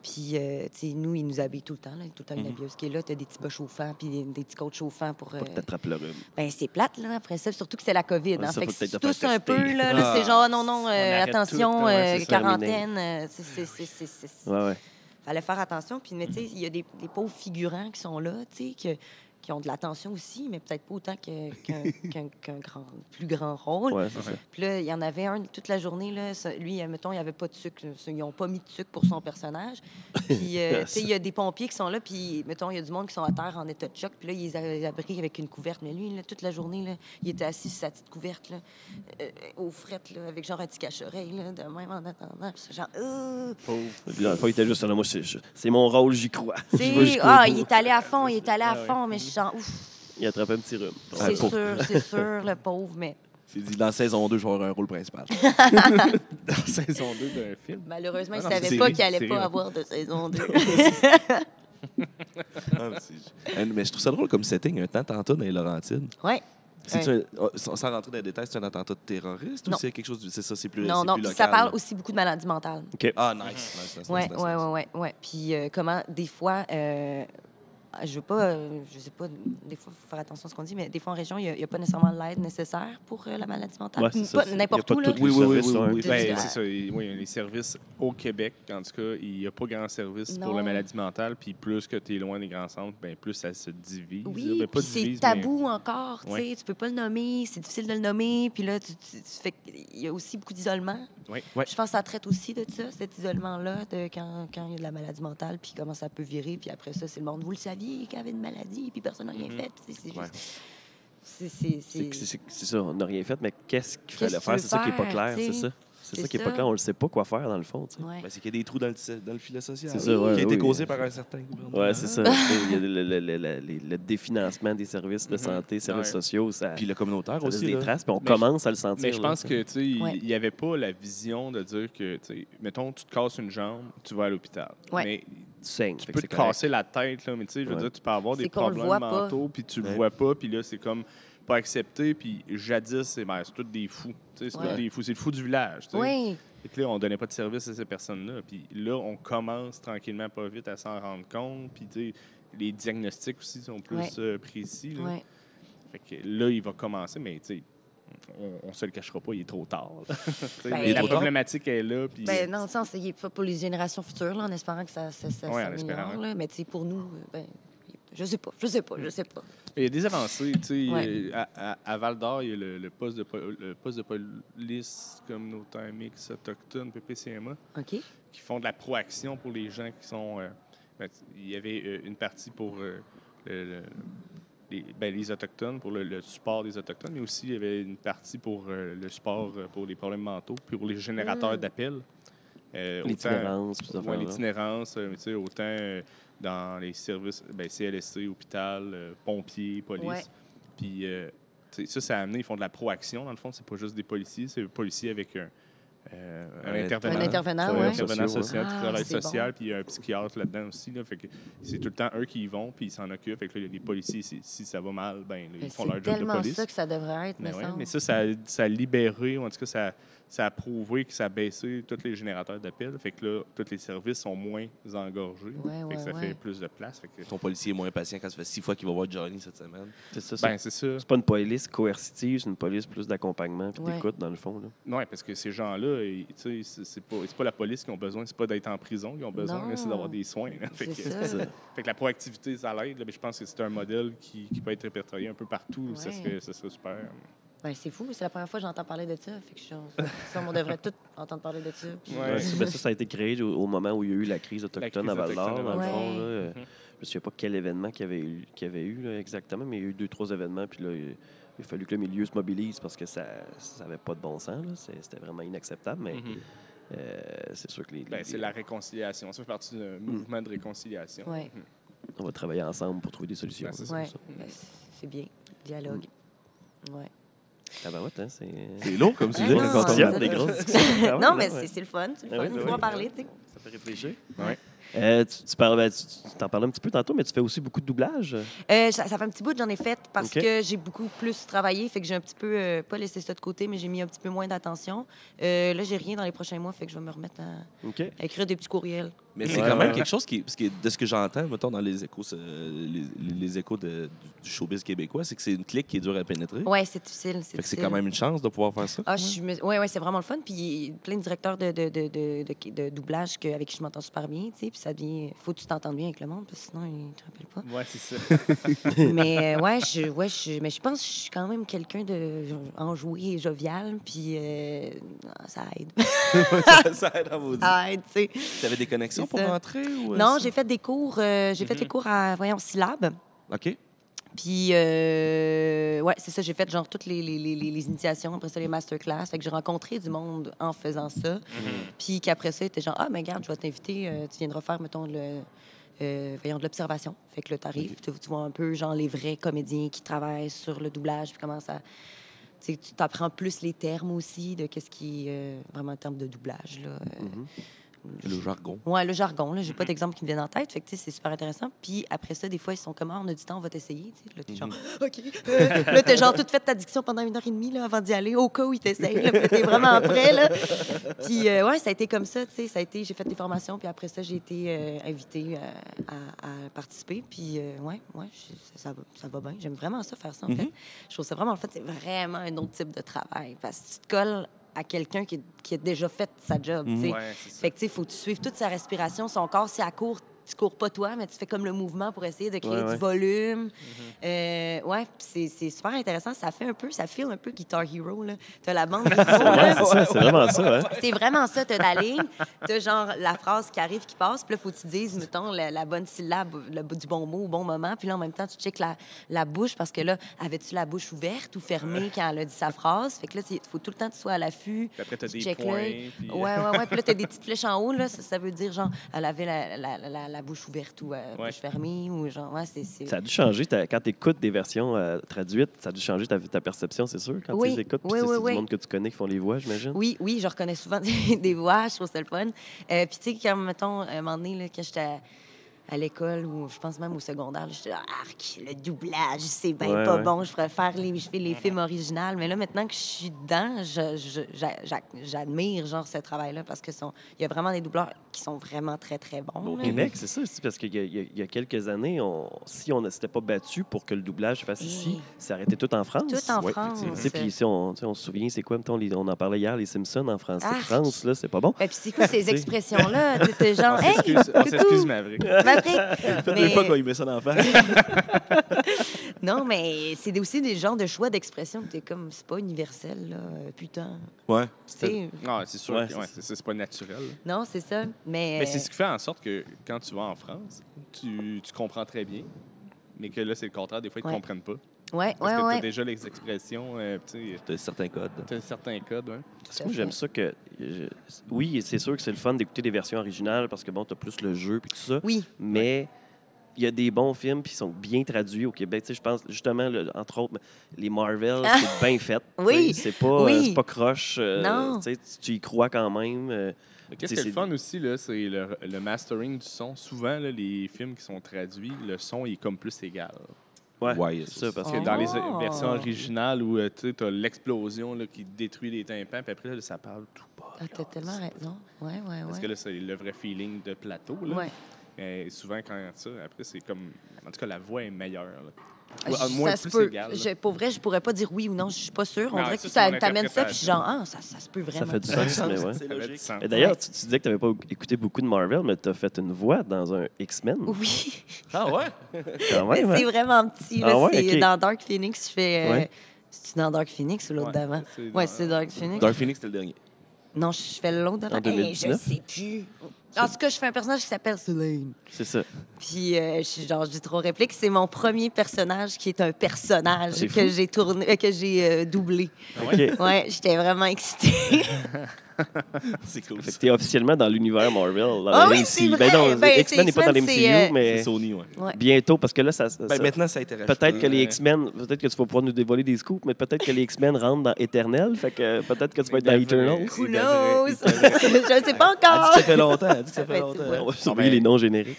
Puis, tu sais, nous, ils nous habillent tout le temps, là. Tout le temps, une habilleuse qui est là. T'as des petits bas chauffants, puis des petits côtes chauffants pour... Pas que t'attrapes le rhume. Ben, c'est plate, là, après ça. Surtout que c'est la COVID. Ouais, Hein. ça, Fait faut que peut-être si te tu faire tousses un peu, tester. là, c'est genre, non, arrête attention, tout, ouais, c'est ça. quarantaine. Ouais, ouais. Fallait faire attention. Puis, mais tu sais, il y a des pauvres figurants qui sont là, tu sais, qui ont de l'attention aussi, mais peut-être pas autant qu'un plus grand rôle. Ouais, c'est ça. Puis là, il y en avait un toute la journée. Là, lui, mettons, il n'y avait pas de sucre. Là. Ils n'ont pas mis de sucre pour son personnage. Puis, tu sais, il y a des pompiers qui sont là. Puis, mettons, il y a du monde qui sont à terre en état de choc. Puis là, ils les abritent avec une couverte. Mais lui, là, toute la journée, là, il était assis sur sa petite couverte, là, aux frettes, là, avec genre un petit cache-oreille, là, de même en attendant. Puis c'est genre, Puis dans le fond, il était juste là. Moi, c'est mon rôle, j'y crois. Tu Je vais sais, jusqu'au bout. il est allé à fond, mais je suis genre, ouf, Il a attrapé un petit rhume. c'est sûr, le pauvre, mais Il dit dans saison 2, je vais avoir un rôle principal. Dans saison 2 d'un film. malheureusement, il Ah ne non, savait c'est pas série, qu'il allait série, pas ouais. avoir de saison 2. Mais je trouve ça drôle comme setting, un attentat dans les Laurentides. Ouais. Sans rentrer dans les détails, c'est un attentat terroriste Non. ou c'est quelque chose de. C'est ça, c'est plus. Non, c'est non, plus puis local, ça parle là. aussi beaucoup de maladies mentales. Ah, nice. Ouais. Puis comment, des fois, je veux pas, je sais pas, des fois, il faut faire attention à ce qu'on dit, mais des fois, en région, il n'y a pas nécessairement l'aide nécessaire pour la maladie mentale. Ouais, c'est ça, Pas c'est- n'importe il y a où, pas là. tous les services, ouais. Ben, Ah. c'est ça. Oui, les services au Québec, en tout cas, il n'y a pas grand service pour Non. la maladie mentale. Puis plus que tu es loin des grands centres, ben plus ça se divise. Oui, Ben, pas puis c'est divise, tabou encore, tu sais, Ouais. tu peux pas le nommer, c'est difficile de le nommer, puis là, tu fais il y a aussi beaucoup d'isolement. Oui. Ouais. Je pense que ça traite aussi de ça, cet isolement-là, de quand il y a de la maladie mentale, puis comment ça peut virer, puis après ça, c'est le monde, vous le saviez, qu'il y avait une maladie, puis personne n'a rien fait, puis c'est Ouais. juste... C'est ça, on n'a rien fait, mais qu'est-ce qu'il fallait Qu'est-ce que faire? tu C'est ça qui n'est pas veux clair, faire, c'est tu sais? ça. C'est C'est ça qui n'est ça. pas clair. On ne sait pas quoi faire, dans le fond. Tu sais. Ouais. Ben, c'est qu'il y a des trous dans le filet social. C'est ça, ouais, Qui a été oui. causé par un certain gouvernement. Oui, c'est ça. Tu sais, il y a le définancement des services de santé, services Ouais. sociaux, ça, Puis le communautaire ça laisse aussi. des là. traces, puis on Mais commence à le sentir. Mais je là. pense que, tu sais, il Ouais. n'y avait pas la vision de dire que, tu sais, mettons, tu te casses une jambe, tu vas à l'hôpital. Ouais. Mais Tu saignes. tu fait peux que te c'est correct. casser la tête, là, mais tu sais, je veux Ouais. dire, tu peux avoir des C'est qu'on le problèmes voit pas. mentaux, puis tu le Ouais. vois pas, puis là, c'est comme pas accepté, puis jadis, c'est tous des fous. Tu sais, c'est Ouais. tous des fous. C'est le fou du village, tu sais. Oui, Fait que là, on donnait pas de service à ces personnes-là. Puis là, on commence tranquillement, pas vite, à s'en rendre compte. Puis, tu sais, les diagnostics aussi sont plus Ouais. précis. Là. oui. Fait que là, il va commencer, mais tu sais, on se le cachera pas, il est trop tard. là. Tu sais, Ben, mais la il est problématique est là. Puis, Ben, dans le sens, il est pas pour les générations futures, là, en espérant que ça Ouais, en espérant, s'améliore, ouais. là. Mais tu sais, pour nous, ben, je sais pas. il y a des avancées. Tu sais, Ouais. à Val-d'Or, il y a le poste de police communautaire mix autochtone, PPCMA, OK? qui font de la proaction pour les gens qui sont... il y avait une partie pour les Autochtones, pour le support des Autochtones, mais aussi il y avait une partie pour le support pour les problèmes mentaux, puis pour les générateurs d'appels. L'itinérance, puis ces Ouais, affaires-là. l'itinérance, tu sais, autant dans les services, CLSC, hôpital, pompiers, police. Ouais. Puis tu sais, ça a amené, ils font de la proaction, dans le fond, c'est pas juste des policiers, c'est des policiers avec un intervenant. Un intervenant, Un ouais. intervenant Social, social, Ah, travail c'est social, bon. puis il y a un psychiatre là-dedans aussi. Là, fait que c'est tout le temps eux qui y vont, puis ils s'en occupent. Fait que là, il y a des policiers, si ça va mal, ben, là, ils font leur C'est job de tellement police. ça que ça devrait être, Mais, me ouais, semble. mais ça a libéré, ou en tout cas, ça a prouvé que ça a baissé tous les générateurs d'appels. Fait que là, tous les services sont moins engorgés. Ouais, fait que ça ouais. fait plus de place. Fait que, Ton policier est moins patient quand ça fait 6 fois qu'il va voir Johnny cette semaine. C'est ça. ben, c'est ça. C'est pas une police coercitive, c'est une police plus d'accompagnement puis Ouais. d'écoute, dans le fond. Là. Non, parce que ces gens-là, tu sais, c'est pas la police qui ont besoin, c'est pas d'être en prison qu'ils ont besoin, Non. là, c'est d'avoir des soins. Là. Fait C'est que, ça. fait que la proactivité, ça l'aide. Là, mais je pense que c'est un modèle qui peut être répertorié un peu partout. Ça Ouais. serait super. Ben, c'est fou, c'est la première fois que j'entends parler de ça. Fait que on devrait tous entendre parler de ça. Puis- Ouais. Ça a été créé au moment où il y a eu la crise autochtone crise à Val-d'Or, autochtone à dans le Val-d'Or. fond. Là. Mhm. Je me souviens pas quel événement qu'il y avait eu là, exactement, mais il y a eu 2-3 événements, puis là, il a fallu que le milieu se mobilise parce que ça n'avait pas de bon sens. Là. C'était vraiment inacceptable, mais Mhm. c'est sûr que Ben, c'est la réconciliation. Ça fait partie d'un mouvement de réconciliation. Ouais. Mhm. on va travailler ensemble pour trouver des solutions. Ben, c'est là. Ouais. Ça. Ben, c'est bien. Dialogue. Ouais. Tabarouette, hein, c'est... C'est lourd comme Ah sujet. non, quand on Conditionne, ça- des grosses discussions. Ah ouais, non, mais ouais. c'est le fun. C'est le Ah fun. oui, Il oui, faut en oui. parler, tu sais. Ça fait réfléchir. Ouais. Tu t'en parlais un petit peu tantôt, mais tu fais aussi beaucoup de doublage. Ça fait un petit bout que j'en ai fait parce OK. que j'ai beaucoup plus travaillé. Fait que j'ai un petit peu, pas laissé ça de côté, mais j'ai mis un petit peu moins d'attention. Là, j'ai rien dans les prochains mois, fait que je vais me remettre à OK. écrire des petits courriels. Mais c'est Ouais, quand même ouais. quelque chose parce que de ce que j'entends, mettons, dans les échos, les échos du showbiz québécois, c'est que c'est une clique qui est dure à pénétrer. Ouais, c'est difficile. Fait que c'est difficile. quand même une chance de pouvoir faire ça. Ah, ouais, c'est vraiment le fun. Puis plein de directeurs de doublage avec qui je m'entends super bien, tu sais. Puis ça devient... Faut que tu t'entendes bien avec le monde, parce que sinon, ils te rappellent pas. Ouais, c'est ça. Mais mais je pense que je suis quand même quelqu'un de enjoué et jovial, puis ça aide. Ça aide à vous dire. Ça aide, tu sais. Tu avais des connexions C'est pour ça. rentrer? Ou, Non, ça? j'ai fait des cours, fait des cours à, Syllab. OK. Puis, ouais, c'est ça, j'ai fait genre toutes les initiations, après ça, les masterclass. Fait que j'ai rencontré du monde en faisant ça. Puis qu'après ça, était genre, ah, mais regarde, je vais t'inviter, tu viendras faire, mettons, de l'observation. Fait que là, t'arrives, tu vois un peu, genre, les vrais comédiens qui travaillent sur le doublage, puis comment ça... Tu t'apprends plus les termes aussi de qu'est-ce qui est vraiment en termes de doublage, là. Le jargon. Ouais, le jargon, là, j'ai pas d'exemple qui me viennent en tête. Fait que, tu sais, c'est super intéressant. Puis après ça, des fois, ils sont comme, ah, on a du temps, on va t'essayer. Tu sais. Là, t'es genre, OK. Là, t'as genre tout fait ta diction pendant 1h30 là, avant d'y aller, au cas où ils t'essayent. Là, puis t'es vraiment prêt, là. Puis, ouais, ça a été comme ça, tu sais. J'ai fait des formations, puis après ça, j'ai été invitée à participer. Puis, ouais, ça va bien. J'aime vraiment ça, faire ça, en fait. Je trouve ça vraiment, en fait, c'est vraiment un autre type de travail. Parce que tu te colles à quelqu'un qui a déjà fait sa job, tu sais. Ouais, c'est ça. Fait que, tu sais, il faut que tu suives toute sa respiration, son corps, si elle court, tu cours pas toi, mais tu fais comme le mouvement pour essayer de créer Ouais. du volume. Ouais, puis c'est super intéressant. Ça feel un peu Guitar Hero, là. T'as la bande de Ouais, c'est ça, c'est vraiment ça. Hein? c'est vraiment ça, t'as la ligne, t'as genre la phrase qui arrive, qui passe, puis là, faut que tu dises, mettons, la bonne syllabe, du bon mot au bon moment, puis là, en même temps, tu checkes la bouche, parce que là, avais-tu la bouche ouverte ou fermée quand elle a dit sa phrase? Fait que là, il faut tout le temps que tu sois à l'affût. Puis après, t'as tu des checkes points. l'œil. Puis... Ouais. Puis là, t'as des petites flèches en haut, là, ça veut dire, genre, elle avait la bouche ouverte ou bouche fermée, ou genre, ouais, c'est... Ça a dû changer quand tu écoutes des versions traduites, ça a dû changer ta perception, c'est sûr, quand tu les écoutes. Puis c'est du monde que tu connais qui font les voix, j'imagine. Oui, je reconnais souvent des voix, je trouve ça le fun. Puis, tu sais, quand, mettons, un moment donné, là, quand j'étais à l'école, ou je pense même au secondaire, là, j'étais là, arc, le doublage, c'est bien pas bon, je préfère je fais les films originaux. Mais là, maintenant que je suis dedans, j'admire, genre, ce travail-là, parce que il y a vraiment des doubleurs qui sont vraiment très, très bons. Au là. Québec, c'est ça aussi, parce qu'il y a quelques années, si on ne s'était pas battu pour que le doublage se fasse ici, ça aurait été tout en France. Tout en Ouais, France. Tu sais, puis ici, on se souvient, c'est quoi, mettons, on en parlait hier, les Simpsons en France. Arc. France, là, c'est pas bon. Puis c'est quoi ces expressions-là? T'es genre, hey, On s'excuse, coucou, Maverick. Maverick. Toutes Mais- les fois qu'on y met ça dans la face. Non, mais c'est aussi des genres de choix d'expression que t'es comme, c'est pas universel, là, putain. Ouais. Tu sais, Non, c'est sûr. Ouais, que c'est c'est pas naturel. non, c'est ça. Mais Mais c'est ce qui fait en sorte que quand tu vas en France, tu comprends très bien, mais que là, c'est le contraire. Des fois, ils ne Ouais. comprennent pas. ouais, Parce que tu as ouais. déjà les expressions, tu T'as certains codes. as certains codes. Ouais. Parce que moi, j'aime ça que... oui, c'est sûr que c'est le fun d'écouter des versions originales parce que, bon, t'as plus le jeu puis tout ça. Oui, Mais il y a des bons films qui sont bien traduits au Québec. Tu sais, je pense, justement, entre autres, les Marvel, c'est bien fait. Oui, Tu sais, c'est pas, oui. c'est pas croche. Non. Tu sais, tu y crois quand même. Mais qu'est-ce Tu sais, qui est le c'est- fun aussi, là, c'est le mastering du son. Souvent, là, les films qui sont traduits, le son il est comme plus égal. Ouais, c'est ça. Parce Parce que que dans les Oh. versions originales où tu as l'explosion là, qui détruit les tympans, puis après, là, ça parle tout bas. ah, t'as tellement raison. Ouais. Parce que là, c'est le vrai feeling de plateau. Là. Ouais. Mais souvent, quand ça, après, c'est comme. En tout cas, la voix est meilleure. Là. Ah, Ou, à moins ça se plus peut. égal. là. Pour vrai, je pourrais pas dire oui ou non, je suis pas sûre. On Non, dirait ça, que c'est mon tu t'amènes ça, puis je suis genre, interprétation. ah, ça se peut ça vraiment. fait du sens, mais ouais. C'est Ça avait logique. du sens. Et d'ailleurs, Ouais. tu disais que tu n'avais pas écouté beaucoup de Marvel, mais tu as fait une voix dans un X-Men. Oui, Ah ouais? Quand mais même, c'est hein? vraiment petit. Là, Ah ouais, c'est ok. dans Dark Phoenix, je fais. Ouais. C'est-tu dans Dark Phoenix ou l'autre Ouais, d'avant? c'est Ouais, dans- c'est Dark Phoenix. Dark Phoenix, c'était le dernier. Non, je fais l'autre d'avant. En 2019? Je sais plus. En tout cas, je fais un personnage qui s'appelle Selene. C'est ça. Puis, je dis trop répliques. C'est mon premier personnage qui est un personnage C'est que fou. j'ai tourné, que j'ai doublé. OK. Ouais, j'étais vraiment excitée. C'est cool. Fait que t'es officiellement dans l'univers Marvel. Dans Ah le oui, MCU. c'est vrai. Ben non, Ben, X-Men n'est pas dans les X-Men, MCU, c'est, mais C'est Sony, ouais. Ouais. bientôt, parce que là, ça Ben, maintenant, ça a été racheté. peut-être que les Ouais. X-Men, peut-être que tu vas pouvoir nous dévoiler des scoops, mais peut-être que les X-Men rentrent dans Éternel, fait que peut-être que tu vas être dans Il devrait. Eternals. Who Il devrait, knows? il devrait. Je ne sais pas Elle dit encore. que ça fait longtemps. Elle dit que ça fait Ouais, longtemps. c'est On va Non, surveiller mais- les noms génériques.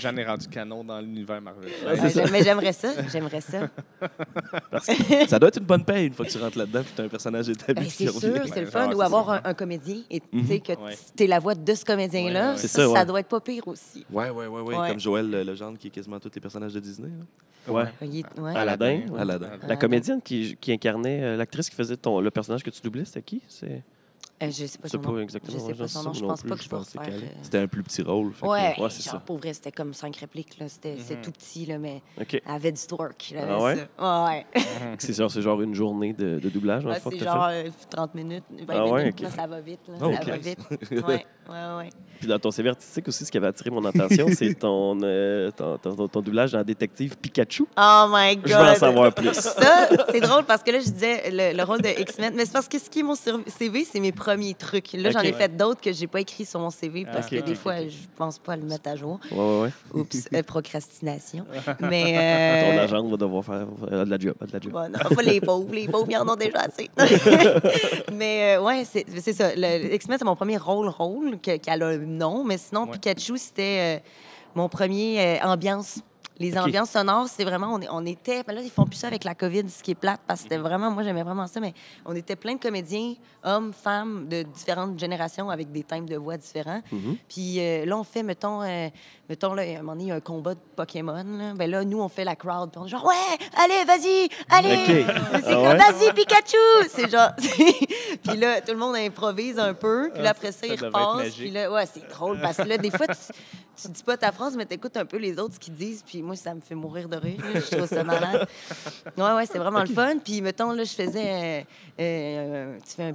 J'en ai rendu canon dans l'univers Marvel. Mais j'aimerais ça. J'aimerais ça. Ça doit être une bonne paye une fois que tu rentres là-dedans et que tu as un personnage établi. Ben, qui c'est revient. sûr, c'est le fun. Ouais, Ou c'est avoir voir un comédien et tu sais que Ouais. tu es la voix de ce comédien-là, Ouais, c'est ça, ça, ouais. doit être pas pire aussi. Ouais. Ouais. Comme Joël Legendre, qui est quasiment tous les personnages de Disney. Là. Ouais. Ouais. Aladdin. Ouais. Aladdin. La comédienne qui incarnait, l'actrice qui faisait le personnage que tu doublais, c'était qui? Je sais pas C'est son nom. pas exactement, Je sais ouais, pas je son sais nom. pas Je non pense plus, pas que je je vais pense que refaire. c'est calé. C'était un plus petit rôle. fait que- Ouais, Ouais, c'est genre, ça. pour vrai, c'était comme 5 répliques. Là. C'est tout petit, là, mais OK. elle avait du twerk. Là, Ah ouais? ça. Ouais. C'est genre une journée de doublage, dans le Ouais, fond, que c'est t'as genre fait? 30 minutes, 20 Ah ouais, minutes. ok. Là, ça va vite. Là, Oh, ça ok. va vite. Ouais. Puis dans ton CV artistique aussi, ce qui avait attiré mon attention, c'est ton doublage dans Détective Pikachu. Oh my God! Je veux en savoir plus. Ça, c'est drôle parce que là, je disais le rôle de X-Men, mais c'est parce que ce qui est mon CV, c'est mes premiers trucs. Là, j'en ai Ok. fait d'autres que j'ai pas écrit sur mon CV parce Ok, que ok, des ok, fois, ok. je pense pas à le mettre à jour. Ouais. Oups, procrastination. Mais. Ton agent va devoir faire de la job. Bon, non, pas les pauvres, ils en ont déjà assez. Mais ouais, c'est ça. Le X-Men, c'est mon premier rôle qui a le nom, mais sinon, Ouais. Pikachu, c'était mon premier ambiance. Les OK. ambiances sonores, c'est vraiment, on était, ben là, ils font plus ça avec la COVID, ce qui est plate, parce que c'était vraiment, moi, j'aimais vraiment ça, mais on était plein de comédiens, hommes, femmes, de différentes générations, avec des thèmes de voix différents. Puis là, on fait, mettons, là, à un moment donné, il y a un combat de Pokémon, là. Ben là, nous, on fait la crowd, puis on est genre, ouais, allez, vas-y, allez! OK. C'est Ah comme, ouais? vas-y, Pikachu! C'est genre, puis là, tout le monde improvise un peu, puis là, après ça, Ça ils devrait être repassent, magique. puis là, ouais, c'est drôle, parce que là, des fois, tu dis pas ta phrase, mais t'écoutes un peu les autres, ce qu'ils disent, puis moi, ça me fait mourir de rire, là. Je trouve ça malade. Ouais, c'est vraiment le fun. Puis, mettons, là, je faisais, tu fais un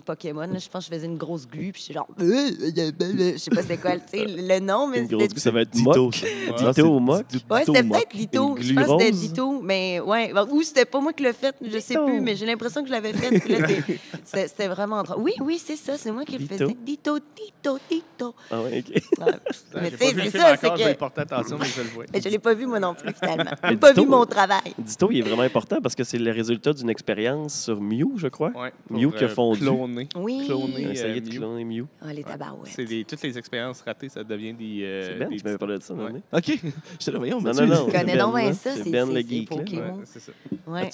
Pokémon, là, je pense que je faisais une grosse glu, puis je suis genre, je sais pas c'est quoi, tu sais, le nom, mais Une grosse c'était... glu, ça va être Ditto. Mock. Ouais. Ditto ou Mock. Ouais, c'était peut-être Ditto. Une Je glu pense que c'était rose. Ditto, mais ouais. Ou c'était pas moi qui l'ai fait, je sais Ditto. plus, mais j'ai l'impression que je l'avais fait. Puis là, c'était vraiment drôle. Oui, c'est ça, c'est moi qui le Ditto. faisais. Ditto. Ah ouais, OK. Ouais. Mais J'ai tu pas sais, vu le c'est film ça, encore, c'est je vais y que... porter attention, mais je le vois. Mais je l'ai pas vu, moi non plus, finalement. Mais J'ai pas Ditto, vu mon travail. Ditto, il est vraiment important parce que c'est le résultat d'une expérience sur Mew, je crois. Ouais, Mew qui a fondu. Cloner. Oui. Cloner. Essayer de Mew. cloner Mew. Ah, les tabarouettes. Toutes les expériences ratées, ça devient des. C'est Ben des qui m'avait parlé de ça, Ouais. non? OK. J'étais là, voyons, Non, Mathieu. non, non. Je connais Ben, donc bien là, ça, c'est c'est Ben le c'est geek, là. Pokémon. Ouais, c'est ça. Ouais.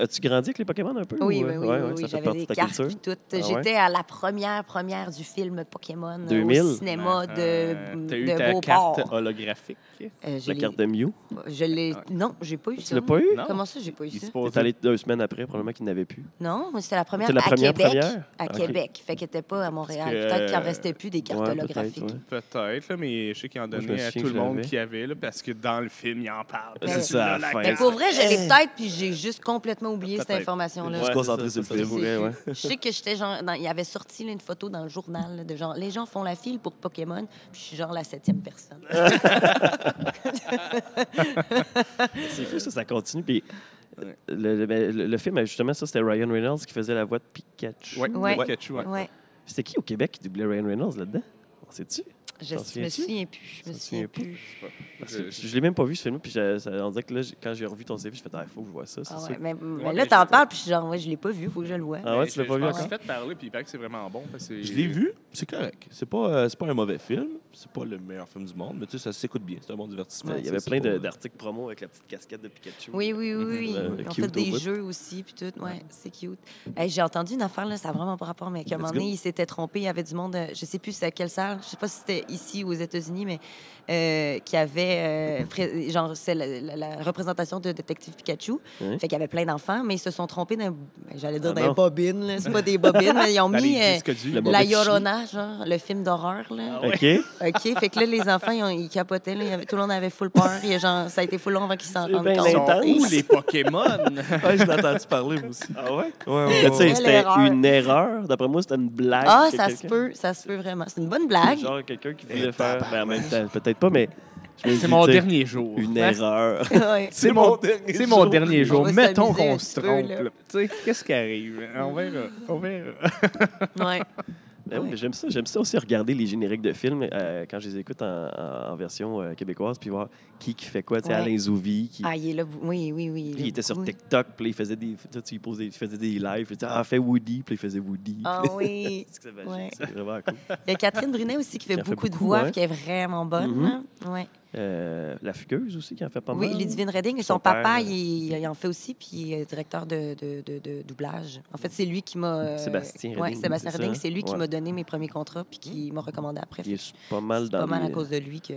As-tu grandi avec les Pokémon un peu? Oui, ou, oui, ouais, oui, ça fait j'avais partie des de ta cartes culture? puis tout. Ah ouais? J'étais à la première du film Pokémon 2000? au cinéma T'as eu de ta Beauport. carte holographique. Je La carte de Mew? l'ai... Non, j'ai pas eu ça. Tu l'as pas eu? Non. Comment ça, j'ai pas eu Il ça? se T'es posait. allé 2 semaines après, probablement qu'il n'avait plus. Non, moi, c'était la première C'était la à première Québec. première? À Ok. Québec. Fait qu'elle était pas à Montréal. Parce que, Peut-être qu'il en restait plus des cartes ouais, holographiques. peut-être, Peut-être, là, mais je sais qu'ils en Moi, je me donnaient à souviens tout que le je monde l'avais. qui avait, là, parce que dans le film, il en parle. C'est Tu ça, l'as, à la la fin. Mais carte. pour vrai, je l'ai peut-être, puis j'ai juste complètement oublié cette Peut-être. information-là. Je suis concentré sur le ça film. se pourrait, ouais. Je sais que j'étais genre. Il avait sorti là, une photo dans le journal là, de genre. Les gens font la file pour Pokémon, puis je suis genre la 7e personne. C'est fou, ça continue. Puis le film, justement, ça, c'était Ryan Reynolds qui faisait la voix de Pikachu. Ouais, Ouais. Pikachu, ouais. Ouais. C'était qui au Québec qui doublait Ryan Reynolds là-dedans? On sait-tu? Je T'en me souviens-tu? souviens plus. Je me T'en souviens souviens plus. Je l'ai même pas vu, ce film, puis on dirait que là, quand j'ai revu ton CV, je fais il faut que je vois ça, c'est Ah ça. ouais, mais mais là, je- t'en parles, puis je suis genre, ouais, je l'ai pas vu, faut que je le voie. Ah ouais, tu l'as pas vu Je encore? m'en suis fait parler, puis il paraît que c'est vraiment bon. Parce que Je l'ai vu, c'est correct. C'est pas un mauvais film. C'est pas le meilleur film du monde, mais tu sais, ça s'écoute bien. C'est un bon divertissement. Il y avait C'est plein pas- d'articles promo avec la petite casquette de Pikachu. Oui. Ils ont cute fait des au bout. jeux aussi, puis tout. Ouais, c'est cute. Hey, j'ai entendu une affaire, là, ça n'a vraiment pas rapport, mais qu'à un Let's moment donné, il s'était trompé. Il y avait du monde, je sais plus c'est quelle salle, je sais pas si c'était ici ou aux États-Unis, mais qui avait, genre, c'est la représentation de Détective Pikachu. Oui. Fait qu'il y avait plein d'enfants, mais ils se sont trompés dans, j'allais dire Ah dans les non. bobines, là. C'est pas des bobines, mais ils ont Dans mis les disques durs. le La Bobby Llorona, genre, le film d'horreur, là. OK. OK, fait que là, les enfants, ils capotaient, là. Tout le monde avait full peur. Genre, ça a été full long avant qu'ils s'en C'est rendent bien compte. Ils sont intense. où, les Pokémon? Ouais, je l'ai entendu parler, moi aussi. Ah ouais? Ouais, Mais tu sais, Quelle c'était erreur. une erreur. D'après moi, c'était une blague. Ah, que ça quelqu'un- se peut vraiment. C'est une bonne blague. Genre quelqu'un qui voulait faire. Ben, en même temps, peut-être pas, mais. je me C'est dis, mon tu sais, dernier jour. Une Hein? erreur. Ouais. C'est mon dernier On jour. va Mettons s'amuser un qu'on petit se peu, trompe. là. là. Tu sais, qu'est-ce qui arrive? On verra. Ouais. Ben oui, mais j'aime ça. J'aime ça aussi regarder les génériques de films quand je les écoute en version québécoise, puis voir qui fait quoi. Tu sais, Ouais. Alain Zouvi, qui. Ah, il est là. Oui. Puis il était sur Oui. TikTok, puis il faisait des, il faisait des lives. Puis il disait, fais Woody, puis il faisait Woody. Ah Puis- oui. C'est que c'est magique, Ouais. c'est vraiment cool. Il y a Catherine Brunet aussi qui fait Qui en fait beaucoup de beaucoup, voix, ouais. qui est vraiment bonne. Mhm. hein. Ouais. La Fugueuse aussi, qui en fait pas Oui, mal. Ludivine Redding. Et Son son papa, père, il en fait aussi, puis il est directeur de doublage. En fait, c'est lui qui m'a... Sébastien Oui, Redding, Sébastien c'est Redding, ça? c'est lui qui Ouais. m'a donné mes premiers contrats, puis qui m'a recommandé après. Il est pas mal C'est dans pas mal à les... cause de lui que...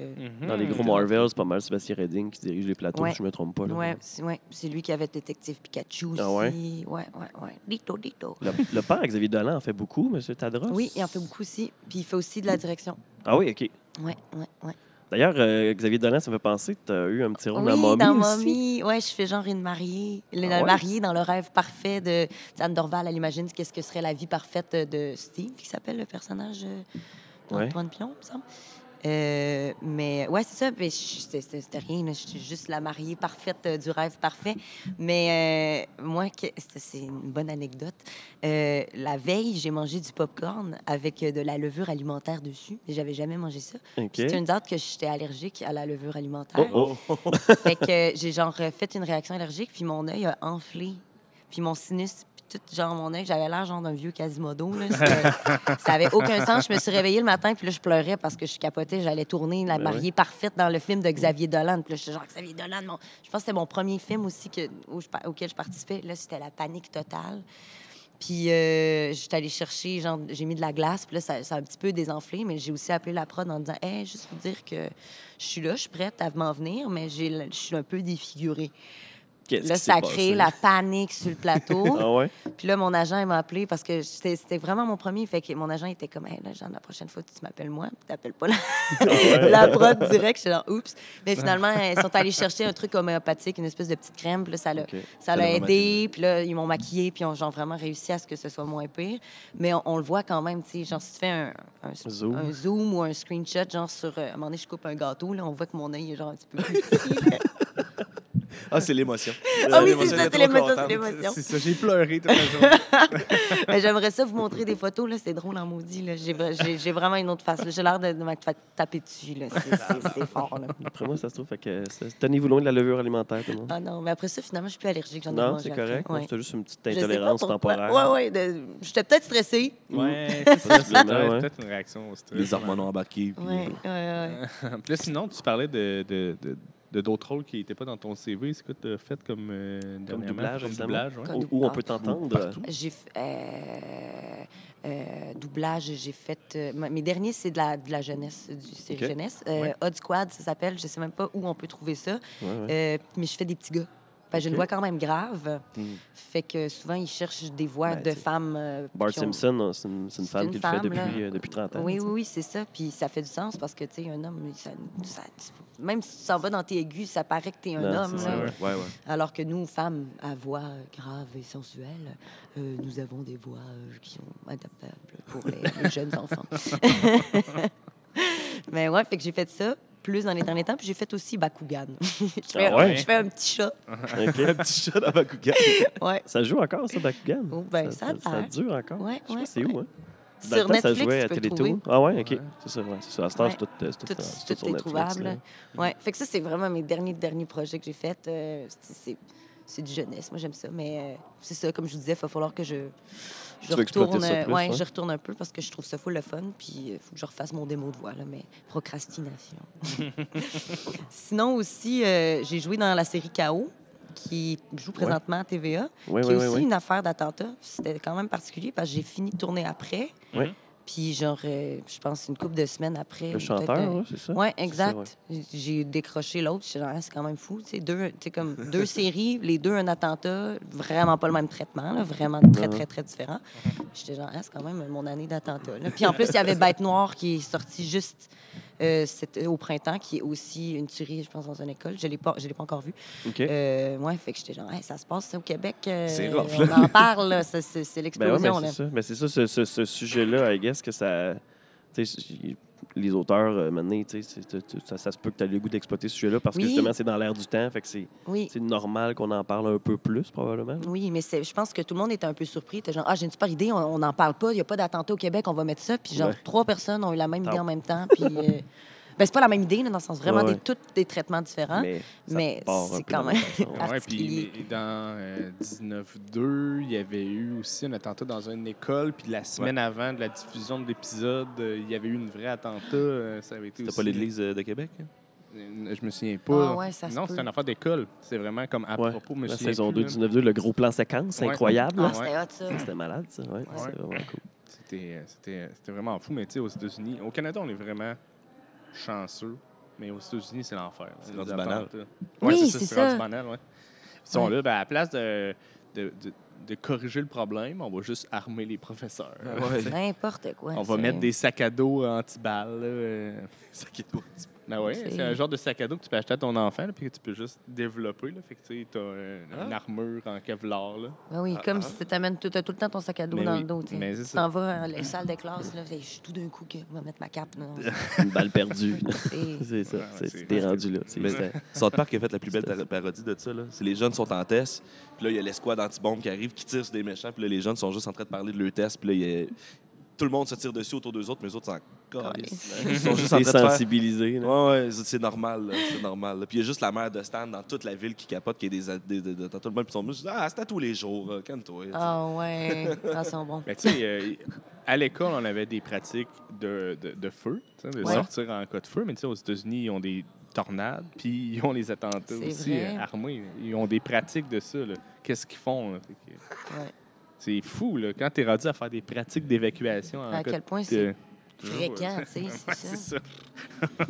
Dans les gros Marvel, c'est pas mal Sébastien Redding qui dirige les plateaux, Ouais. si je me trompe pas. Là. Ouais, c'est lui qui avait Détective Pikachu aussi. Ah ouais? Ouais. Dito. Le père, Xavier Dolan, en fait beaucoup, M. Tadros. Oui, il en fait beaucoup aussi. Puis il fait aussi de la direction. Ah oui, OK. Ouais. D'ailleurs, Xavier Dolan, ça me fait penser que tu as eu un petit rôle Oui, dans Mommy dans aussi. Mommy. Ouais, je fais genre une mariée. Ah ouais? Mariée dans le rêve parfait de Anne Dorval. Elle imagine qu'est-ce que serait la vie parfaite de Steve, qui s'appelle le personnage d'Antoine Pion, il me semble. Mais ouais, c'est ça. C'était rien. J'étais juste la mariée parfaite du rêve parfait. Mais moi, c'est une bonne anecdote. La veille, j'ai mangé du popcorn avec de la levure alimentaire dessus. J'avais jamais mangé ça. OK. Puis turns out que j'étais allergique à la levure alimentaire. Oh. Fait que j'ai genre fait une réaction allergique, puis mon œil a enflé. Puis mon sinus, puis tout, genre mon œil, j'avais l'air genre d'un vieux Quasimodo. Là. Ça avait aucun sens. Je me suis réveillée le matin, puis là, je pleurais parce que je capotais. J'allais tourner la mariée parfaite dans le film de Xavier Dolan. Puis là, j'étais genre, Xavier Dolan, je pense que c'était mon premier film aussi auquel je participais. Là, c'était la panique totale. Puis j'étais allée chercher, genre, j'ai mis de la glace, puis là, ça a un petit peu désenflé, mais j'ai aussi appelé la prod en disant, hey, juste vous dire que je suis là, je suis prête à m'en venir, mais je suis un peu défigurée. Qu'est-ce Là, qui s'est ça a passé? créé la panique sur le plateau. Ah ouais? Puis là, mon agent, il m'a appelé parce que c'était vraiment mon premier. Fait que mon agent était comme, hey, là, genre, la prochaine fois, tu m'appelles moi, puis t'appelles pas la prod direct. J'étais genre, oups. Mais finalement, ils sont allés chercher un truc homéopathique, une espèce de petite crème. Puis là, ça l'a Ça l'a aidé. Puis là, ils m'ont maquillée, puis ils ont genre vraiment réussi à ce que ce soit moins pire. Mais on le voit quand même, tu sais, genre, si tu fais un zoom ou un screenshot, genre, sur. À un moment donné, je coupe un gâteau, là, on voit que mon œil est genre un petit peu plus petit. Là. Ah, c'est l'émotion. Ah oui, L'émotion, c'est ça, elle c'est est trop l'émotion, contente. c'est l'émotion. C'est ça, j'ai pleuré toute la journée. Mais j'aimerais ça vous montrer des photos, là. C'est drôle en maudit, là. J'ai vraiment une autre face, là. J'ai l'air de me faire taper dessus, là. C'est fort, là. Après moi, ça se trouve, fait que tenez-vous loin de la levure alimentaire, tout le monde. Ah non, mais après ça, finalement, je suis plus allergique. J'en ai Non, mangé c'est après. correct. Ouais. C'était juste une petite Je sais pas intolérance pourquoi. temporaire. Ouais. J'étais peut-être stressée. Ouais, c'est Possiblement, ouais. peut-être une réaction au stress. Les hormones ont embarqué. Puis, Ouais. Puis là, sinon, tu parlais de d'autres rôles qui n'étaient pas dans ton CV. C'est quoi tu as fait comme dernièrement? doublage, Comme évidemment. doublage, ouais. Comme- Où on peut t'entendre. partout. J'ai doublage, j'ai fait... mes derniers, c'est de la jeunesse, c'est OK. jeunesse. Ouais. Odd Squad, ça s'appelle. Je sais même pas où on peut trouver ça. Ouais. Mais je fais des petits gars. J'ai une OK. voix quand même grave. Mm. Fait que souvent, ils cherchent des voix Ben, de tu sais, femmes... Bart qui ont- Simpson, c'est une femme une qui le femme, fait là. depuis 30 ans. Oui, tu sais. oui, c'est ça. Puis ça fait du sens parce que, tu sais, un homme, même si tu s'en vas dans tes aigus, ça paraît que tu es un Non, homme. c'est là. ça, Ouais. Alors que nous, femmes à voix grave et sensuelle, nous avons des voix qui sont adaptables pour les jeunes enfants. Mais ouais, fait que j'ai fait ça plus dans les derniers temps. Puis j'ai fait aussi Bakugan. Ah ouais? Je fais un petit chat. OK. Un petit chat dans Bakugan. Ouais. Ça joue encore, ça, Bakugan? Oh, ben, ça a ça l'air. dure encore. Ouais, Je sais ouais, pas c'est ouais. où, hein? Dans Sur le temps, ça Netflix, jouait à tu peux le Télétoon. trouver. Ah ouais, OK. Ouais. C'est ça, ouais. C'est ça. À ce temps, Ouais. c'est tout Tout sur est Netflix, trouvable. là. Ouais. Fait que ça, c'est vraiment mes derniers projets que j'ai faits. C'est du jeunesse. Moi, j'aime ça. Mais c'est ça, comme je vous disais, il va falloir que je veux exploiter retourne, ça plus, ouais. je retourne un peu parce que je trouve ça full le fun. Puis il faut que je refasse mon démo de voix, là, mais procrastination. Sinon aussi, j'ai joué dans la série KO, qui joue présentement à TVA, Oui, qui oui, est oui, aussi oui. une affaire d'attentat. C'était quand même particulier parce que j'ai fini de tourner après. Oui. Puis genre, je pense une couple de semaines après. Le ou chanteur, peut-être, ouais, c'est ça? Oui, C'est ça, exact. J'ai décroché l'autre. J'étais genre, ah, c'est quand même fou. Tu sais, comme deux séries, les deux un attentat, vraiment pas le même traitement, là, vraiment très, très, très différent. J'étais genre, ah, c'est quand même mon année d'attentat. Là. Puis en plus, il y avait Bête Noire qui est sortie juste au printemps, qui est aussi une tuerie, je pense, dans une école. Je l'ai pas encore vue. OK. Ouais, fait que j'étais genre, hey, ça se passe ça, au Québec. C'est rough, on là. en parle, là, c'est Ben ouais, l'explosion. mais là. c'est ça. Mais c'est ça, ce sujet-là, I guess que ça... Tu sais, les auteurs, maintenant, tu sais, ça se peut que tu aies le goût d'exploiter ce sujet-là parce que Oui. justement, c'est dans l'air du temps. Fait que Oui. c'est normal qu'on en parle un peu plus, probablement. Oui, mais je pense que tout le monde était un peu surpris. T'es genre, ah, j'ai une super idée, on n'en parle pas, il n'y a pas d'attentat au Québec, on va mettre ça. Puis genre, Ouais. 3 personnes ont eu la même idée Tao. en même temps. Puis, ben, c'est pas la même idée, là, dans le sens vraiment Ouais. tous des traitements différents. Mais ça part un c'est peu quand dans la même même façon. Ouais, particulier. puis dans 19-2, il y avait eu aussi un attentat dans une école. Puis la semaine avant de la diffusion de l'épisode, il y avait eu une vraie attentat. Ça avait été C'était aussi... pas l'Église de Québec? Hein? Je me souviens pas. Ah ouais, ça se non, peut. c'est une affaire d'école. C'est vraiment comme à Ouais. propos. Me La souviens saison 2 plus, du là. 9-2, le gros plan séquence, Ouais. incroyable. là. Ah, c'était hot, ça. C'était malade, ça. Ouais, c'est vraiment cool. C'était vraiment fou. Mais tu sais, aux États-Unis, au Canada, on est vraiment chanceux. Mais aux États-Unis, c'est l'enfer. C'est Les rendu attentes, banal. là. Oui, Ouais, c'est c'est ça. rendu banal, ouais. Ils sont là, ben, à la place de corriger le problème, on va juste armer les professeurs. N'importe quoi. On va c'est- mettre des sacs à dos anti-balles. Ça qui est beau. Ben oui, C'est- c'est un genre de sac à dos que tu peux acheter à ton enfant, là, puis que tu peux juste développer. Là. Fait que tu as une armure en Kevlar. Là. Ben oui, comme si tu t'amènes tout le temps ton sac à dos Mais dans oui, le dos. Tu sais. mais c'est Tu ça. t'en vas à la salle de classe, là, je suis tout d'un coup que je vais mettre ma cape. Non, Une balle perdue. c'est- C'est ça. Ouais, c'est- T'es rendu là. Mais C'était- South Park a fait la plus belle parodie de ça. Là. C'est les jeunes sont en test, puis là, il y a l'escouade anti-bombe qui arrive, qui tire sur des méchants, puis là, les jeunes sont juste en train de parler de leur test, puis là, tout le monde se tire dessus autour d'eux autres, mais les autres s'en calissent. Ils sont juste en train de faire... Désensibilisé. là. Ouais, c'est normal, là, c'est normal. là. Puis il y a juste la mère de Stan dans toute la ville qui capote, qui est des tout le monde, puis ils sont juste, c'est à tous les jours, calme-toi. tu sais. Ah ouais, ils sont bons. Mais tu sais, à l'école, on avait des pratiques de feu, tu sais, de Ouais. sortir en cas de feu. Mais tu sais, aux États-Unis, ils ont des tornades, puis ils ont les attentats C'est aussi vrai. armés. Ils ont des pratiques de ça. là. Qu'est-ce qu'ils font? Là? Fait que Ouais. c'est fou, là, quand tu es rendu à faire des pratiques d'évacuation en À cas quel point de- c'est fréquent, tu sais, Ouais, c'est c'est ça. ça.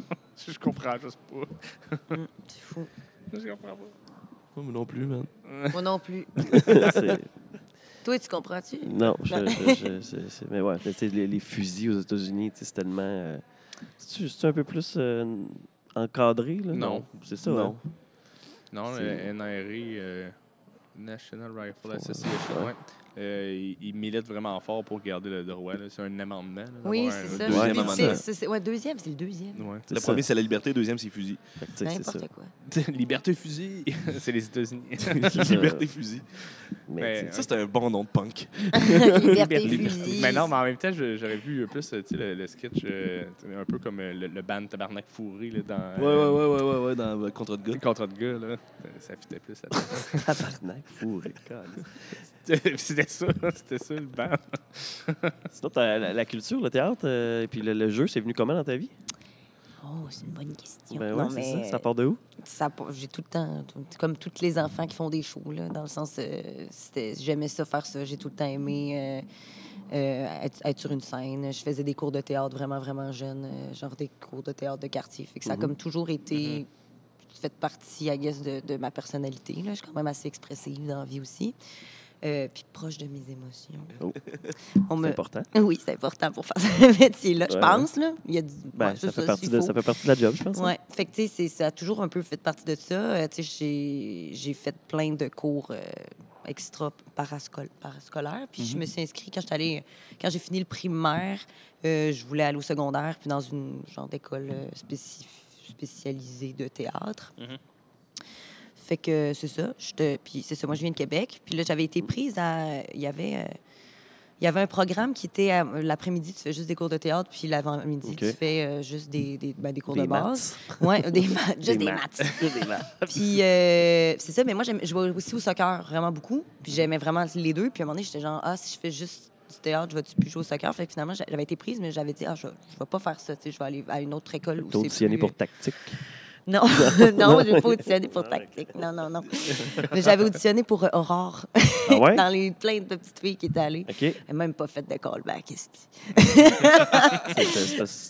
Je comprends juste pas. C'est fou. Je comprends pas. Moi non plus, man. Moi non plus. C'est- Toi, tu comprends-tu? Non, mais ouais, mais tu sais, les fusils aux États-Unis, tu sais, c'est tellement. C'est un peu plus encadré, là? Non. C'est ça, Non. hein? Non, C'est- le NRA, National Rifle Association, ouais. ouais. Il milite vraiment fort pour garder le droit. là. C'est un amendement. là, Oui, d'avoir c'est un ça. deuxième Puis amendement. ouais, deuxième, c'est le deuxième. Ouais. C'est Le ça. premier, c'est la liberté, le deuxième, c'est fusil. Fait que, tu sais, c'est ça. N'importe quoi. Liberté fusil, c'est les États-Unis. Liberté, fusil. Mais, Mais- tu sais, Ça, c'est un bon nom de punk. Liberté, Liberté. fusil. Mais non, mais en même temps, j'aurais vu plus tu sais, le sketch un peu comme le band Tabarnak Fourré là, dans Ouais, dans Contre de gars. Contre de gars. Là. Ça fitait plus à tabarnak, fourré, câlisse. C'était ça le band. Sinon, la culture, le théâtre, et puis le jeu, c'est venu comment dans ta vie? Oh, c'est une bonne question. Ben Non, ouais, c'est mais ça. Ça part de où? j'ai tout le temps, comme tous les enfants qui font des shows, là, dans le sens, j'aimais ça, faire ça. J'ai tout le temps aimé être sur une scène. Je faisais des cours de théâtre vraiment, vraiment jeune, genre des cours de théâtre de quartier. Fait que ça a comme toujours été fait partie, I guess, de ma personnalité. Là. Je suis quand même assez expressive dans la vie aussi. Puis proche de mes émotions. Oh. On C'est important. Oui, c'est important pour faire ce métier-là. Je Ouais. pense, là. Il y a du... Ben, ouais, ça, c'est fait partie s'il de, faut. ça fait partie de la job, je pense. hein? Ouais. Fait que, tu sais, ça a toujours un peu fait partie de ça. Tu sais, j'ai fait plein de cours extra parascolaires. Puis je me suis inscrite quand j'ai fini le primaire, je voulais aller au secondaire, puis dans une genre d'école spécialisée de théâtre. Fait que c'est ça. Puis c'est ça, moi, je viens de Québec. Puis là, j'avais été prise à... Il y avait un programme qui était... L'après-midi, tu fais juste des cours de théâtre, puis l'avant-midi, OK. tu fais juste des cours Des de base. Oui, des maths. Juste des maths. Juste des maths. Puis c'est ça, mais moi, je jouais aussi au soccer vraiment beaucoup. Puis j'aimais vraiment les deux. Puis à un moment donné, j'étais genre, si je fais juste du théâtre, je vais-tu plus jouer au soccer? Fait que finalement, j'avais été prise, mais j'avais dit, je vais pas faire ça. Tu sais, je vais aller à une autre école où T'as c'est auditionné plus... pour tactique. Non, non, j'ai pas auditionné pour tactique. Non. Mais j'avais auditionné pour Aurore. Ah ouais? Dans les plein de petites filles qui étaient allées. OK. Elle n'a même pas fait de callback.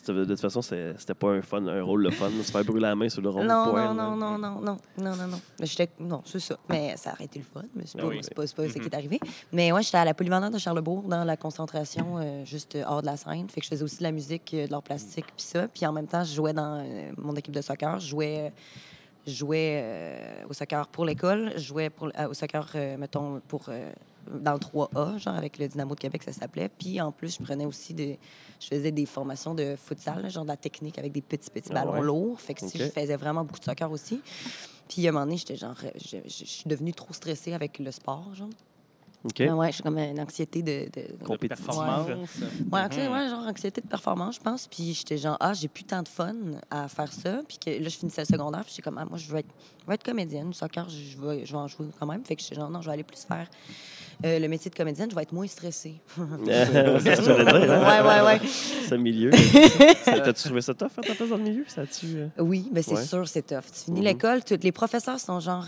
De toute façon, c'était pas un rôle le fun, de se faire brûler la main sur le rond Non, de poêle. non. Mais non, c'est ça. Mais ça a arrêté le fun. Mais c'est pas, Ah oui. c'est pas ce qui est arrivé. Mais ouais, j'étais à la Polyvalente de Charlebourg dans la concentration, juste hors de la scène. Fait que je faisais aussi de la musique, de l'art plastique, puis ça. Puis en même temps, je jouais dans mon équipe de soccer. Je jouais au soccer pour l'école. Je jouais au soccer, mettons, dans le 3A, genre avec le Dynamo de Québec, ça s'appelait. Puis en plus, je faisais des formations de futsal, là, genre de la technique avec des petits ballons lourds. Fait que OK. je faisais vraiment beaucoup de soccer aussi. Puis à un moment donné, j'étais genre, je suis devenue trop stressée avec le sport, genre. OK. Ouais, je suis comme une anxiété de Compétitive. Performance. Ouais, genre anxiété de performance, je pense. Puis j'étais genre, j'ai plus tant de fun à faire ça. Puis que là, je finissais le secondaire. Puis j'étais comme, moi, je veux être comédienne. Le soccer, je vais en jouer quand même. Fait que j'étais genre, non, je vais aller plus faire le métier de comédienne. Je vais être moins stressée. C'est ce que j'allais dire. Hein? Ouais. Ce milieu. T'as-tu trouvé ça tough, faire ta place dans le milieu? Ça a-tu... Oui, mais c'est Ouais. sûr, c'est tough. Tu finis l'école, tous les professeurs sont genre...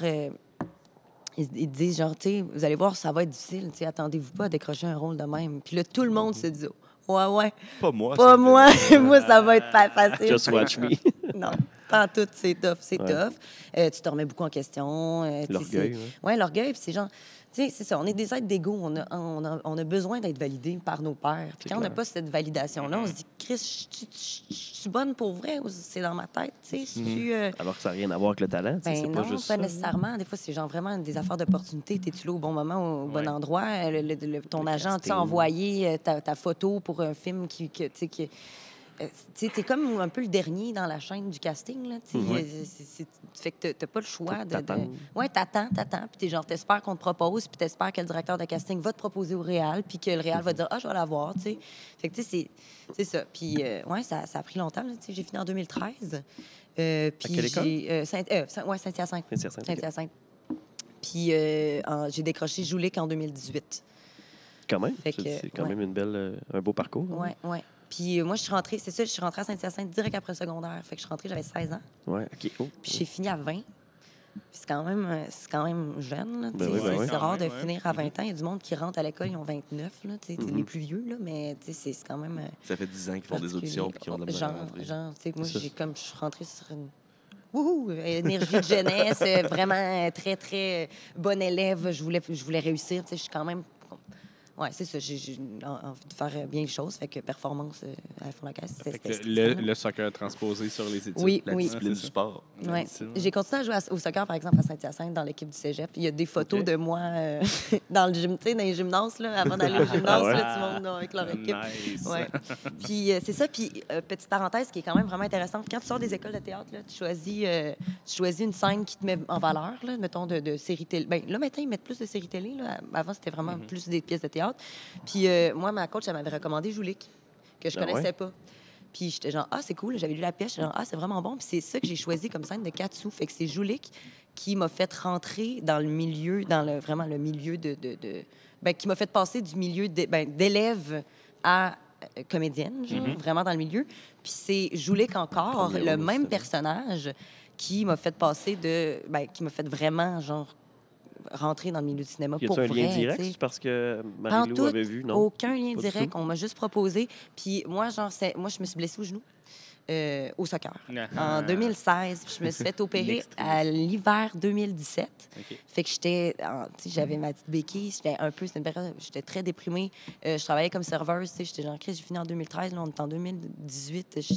ils disent genre, tu sais, vous allez voir, ça va être difficile. Tu sais, attendez-vous pas à décrocher un rôle de même. Puis là, tout le monde se dit, ouais, Pas moi. pas ça. moi. Moi, ça va être pas facile. Just watch me. Non, pas en tout, c'est tough, c'est Ouais. tough. Tu te remets beaucoup en question. Tu sais, L'orgueil, c'est- Ouais, l'orgueil, puis c'est genre... Tu sais, c'est ça, on est des êtres d'ego. On a besoin d'être validés par nos pairs. Puis C'est quand on n'a clair. pas cette validation-là, on se dit, Chris, je suis bonne pour vrai ou c'est dans ma tête, tu sais? Si Alors que ça n'a rien à voir avec le talent. tu sais, ben c'est non, pas juste pas ça. nécessairement. Des fois, c'est genre vraiment des affaires d'opportunité. T'es-tu là au bon moment, au bon Ouais. endroit? Ton Le agent, tu casting. envoyé ta photo pour un film tu sais, t'es comme un peu le dernier dans la chaîne du casting, là, tu sais. Fait que t'as pas le choix Faut de... t'attendre. Ouais, t'attends, puis t'es genre, t'espères qu'on te propose, puis t'espères que le directeur de casting va te proposer au réal, puis que le réal va dire, je vais l'avoir, tu sais. Fait que, tu sais, c'est ça. Puis, ouais, ça a pris longtemps, là, tu sais. J'ai fini en 2013. Puis quelle école? Saint-Hyacinthe. Saint-Hyacinthe, ok. Saint-Hyacinthe. Puis j'ai décroché Joulic en 2018. Quand même. Fait que, C'est quand ouais. même un beau parcours. hein. Ouais. Puis moi, je suis rentrée, c'est ça, je suis rentrée à Saint-Hyacinthe direct après le secondaire. Fait que je suis rentrée, j'avais 16 ans. Ouais, OK. Oh. Puis j'ai fini à 20. Puis c'est quand même jeune. Là, tu Ben sais. oui, ben oui. C'est rare de Quand même, finir à 20 ans. Il y a du monde qui rentre à l'école, ils ont 29. Là, tu sais, les plus vieux, là, mais tu sais, c'est quand même. Ça fait 10 ans qu'ils font des auditions et qu'ils ont de la misère à rentrer. Genre, tu sais, moi, C'est ça. je suis rentrée sur une. Wouhou! Énergie de jeunesse, vraiment très, très bonne élève. Je voulais réussir. Tu sais, je suis quand même. Ouais, c'est ça. J'ai envie de faire bien les choses. Fait que performance à fond la caisse, Fait c'était que stressant. le soccer transposé sur les études. Oui, La oui. discipline du sport. Ouais. Médecine. J'ai continué à jouer au soccer, par exemple, à Saint-Hyacinthe, dans l'équipe du cégep. Il y a des photos OK. de moi dans le gym, tu sais, dans les gymnases, là, avant d'aller au gymnase, ouais. là, tout le monde avec leur équipe. Nice. Ouais. Puis c'est ça. Puis petite parenthèse qui est quand même vraiment intéressante. Quand tu sors des écoles de théâtre, là, tu choisis une scène qui te met en valeur, là, mettons, de séries télé. Ben, là, maintenant, ils mettent plus de séries télé. Là. Avant, c'était vraiment plus des pièces de théâtre. Puis moi, ma coach, elle m'avait recommandé Joulic, que je Ah connaissais ouais? pas. Puis j'étais genre, c'est cool. J'avais lu la pièce. J'étais genre, c'est vraiment bon. Puis c'est ça que j'ai choisi comme scène de Katsu. Fait que c'est Joulic qui m'a fait rentrer dans le milieu, vraiment le milieu ben, qui m'a fait passer du milieu d'élève à comédienne, genre, vraiment dans le milieu. Puis c'est Joulic encore, Premier le rôle, même c'est vrai. personnage qui m'a fait passer qui m'a fait vraiment, genre, rentrer dans le milieu du cinéma Y pour a-tu un lien vrai, direct? tu sais. C'est parce que Pas en Marie-Lou tout, avait vu, non? aucun lien Pas du direct. tout? On m'a juste proposé. Puis moi, genre, moi, je me suis blessée au genou au soccer en 2016. Puis je me suis fait opérer L'extrait. à l'hiver 2017. OK. Fait que j'avais ma petite béquille. C'était un peu, c'était une période, j'étais très déprimée. Je travaillais comme serveuse. J'étais genre, Chris, j'ai fini en 2013. Là, on est en 2018. Je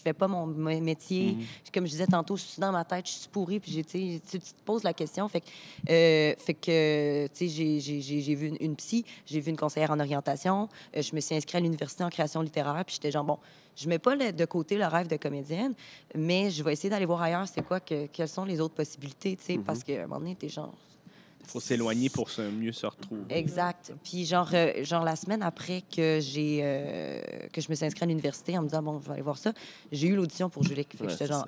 fais pas mon métier. Comme je disais tantôt, je suis dans ma tête, je suis pourrie. Puis tu te poses la question. Fait que tu sais, j'ai vu une psy, j'ai vu une conseillère en orientation. Je me suis inscrite à l'université en création littéraire. Puis j'étais genre, bon, je mets pas de côté le rêve de comédienne, mais je vais essayer d'aller voir ailleurs c'est quoi, quelles sont les autres possibilités, tu sais, parce qu'à un moment donné, t'es genre... Il faut s'éloigner pour mieux se retrouver. Exact. Puis genre la semaine après que je me suis inscrite à l'université en me disant, bon, je vais aller voir ça, j'ai eu l'audition pour Joulic. Fait que Ouais, j'étais c'est genre,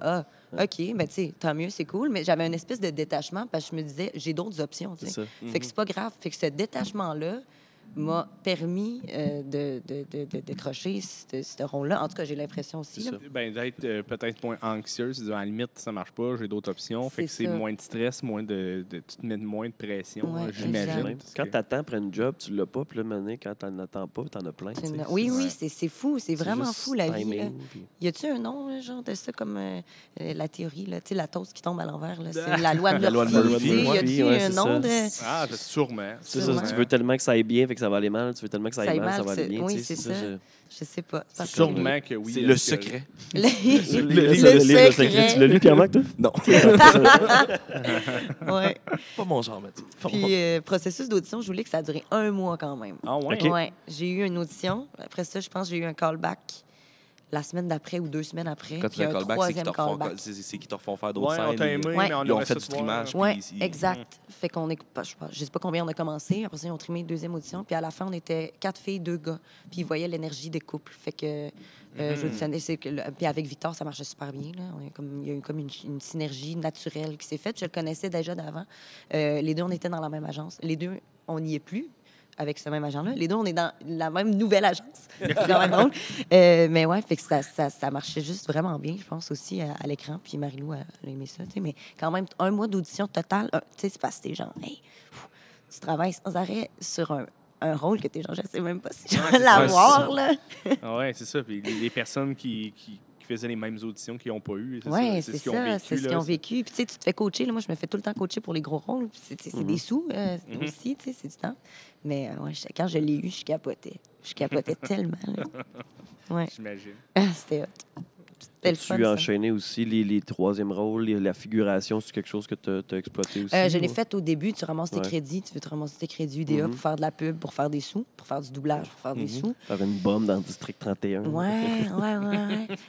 OK, ben tu sais, tant mieux, c'est cool. Mais j'avais une espèce de détachement parce que je me disais, j'ai d'autres options, tu C'est sais. ça. Fait que c'est pas grave. Fait que ce détachement-là m'a permis de décrocher ce rôle-là. En tout cas, j'ai l'impression aussi. C'est là. ça. Ben, d'être peut-être moins anxieuse, à la limite, ça marche pas, j'ai d'autres options. Fait que C'est c'est ça. moins de stress, tu te mets moins de pression, Ouais, j'imagine. exact. Même. parce Quand que- tu attends pour un job, tu l'as pas. Puis là, maintenant, quand tu n'en attends pas, tu en as plein. tu sais. Oui, Ouais. c'est fou. C'est vraiment juste fou, la vie. timing, Là. puis- Y a-tu un nom, là, genre, de ça, comme la théorie, là, tu sais, la toast qui tombe à l'envers, là, c'est la loi de La loi de Murphy, Murphy, tu sais. ouais. Y a-tu Ouais, un c'est nom ça. de... Ah, sûrement. C'est Sûrement. ça, tu veux tellement que ça aille bien, fait que ça va aller mal. Tu veux tellement que ça aille mal, ça va aller bien. oui, tu sais, c'est ça. Je sais pas. Parce que- Sûrement que oui. C'est parce le que- secret. Le Le secret. secret, tu l'as lu, Pierre-Marc, toi? Non, Ouais. pas mon genre, Mathieu. Pas mon- Puis, processus d'audition, je voulais que ça a duré 1 mois quand même. Ah ouais? OK. Ouais. J'ai eu une audition. Après ça, je pense que j'ai eu un callback la semaine d'après ou 2 semaines après. Quand tu puis fais un un callback, troisième callback. c'est qui te refont faire d'autres Ouais, on scènes. t'a aimé, Ouais. mais on Ils ont aurait fait ça du de voir. trimage. Oui, Puis exact. Fait qu'on est, je sais pas combien on a commencé. Après ça, ils ont trimé 2e audition. Puis à la fin, on était 4 filles, 2 gars. Puis ils voyaient l'énergie des couples. Fait que je dis, puis avec Victor, ça marchait super bien. Là. Il y a eu comme une synergie naturelle qui s'est faite. Je le connaissais déjà d'avant. Les deux, on était dans la même agence. Les deux, on n'y est plus avec ce même agent-là. Les deux, on est dans la même nouvelle agence. C'est quand même drôle. Mais ouais, fait que ça marchait juste vraiment bien, je pense, aussi à l'écran. Puis Marie-Lou, elle a aimé ça. Mais quand même, 1 mois d'audition totale, c'est parce que t'es genre, hey, tu travailles sans arrêt sur un rôle que t'es genre, je sais même pas si je vais l'avoir, là. Oui, c'est ça. Puis les personnes qui faisaient les mêmes auditions qui n'ont pas eu, Oui, c'est c'est ce qu'ils ont vécu. c'est ce qu'ils ont vécu. Puis tu sais, tu te fais coacher. Là, moi, je me fais tout le temps coacher pour les gros rôles. Puis c'est des sous aussi, tu sais, c'est du temps. Mais ouais, quand je l'ai eu, je capotais. Je capotais tellement. Là. Ouais. J'imagine. C'était hot. C'était le fun, Tu as ça. enchaîné aussi les troisièmes rôles, la figuration, c'est quelque chose que tu as exploité aussi? Je l'ai ou? fait au début. Tu ramasses tes Ouais. crédits. Tu veux te ramasser tes crédits UDA pour faire de la pub, pour faire des sous, pour faire du doublage, pour faire des sous. Faire une bombe dans District 31. Ouais.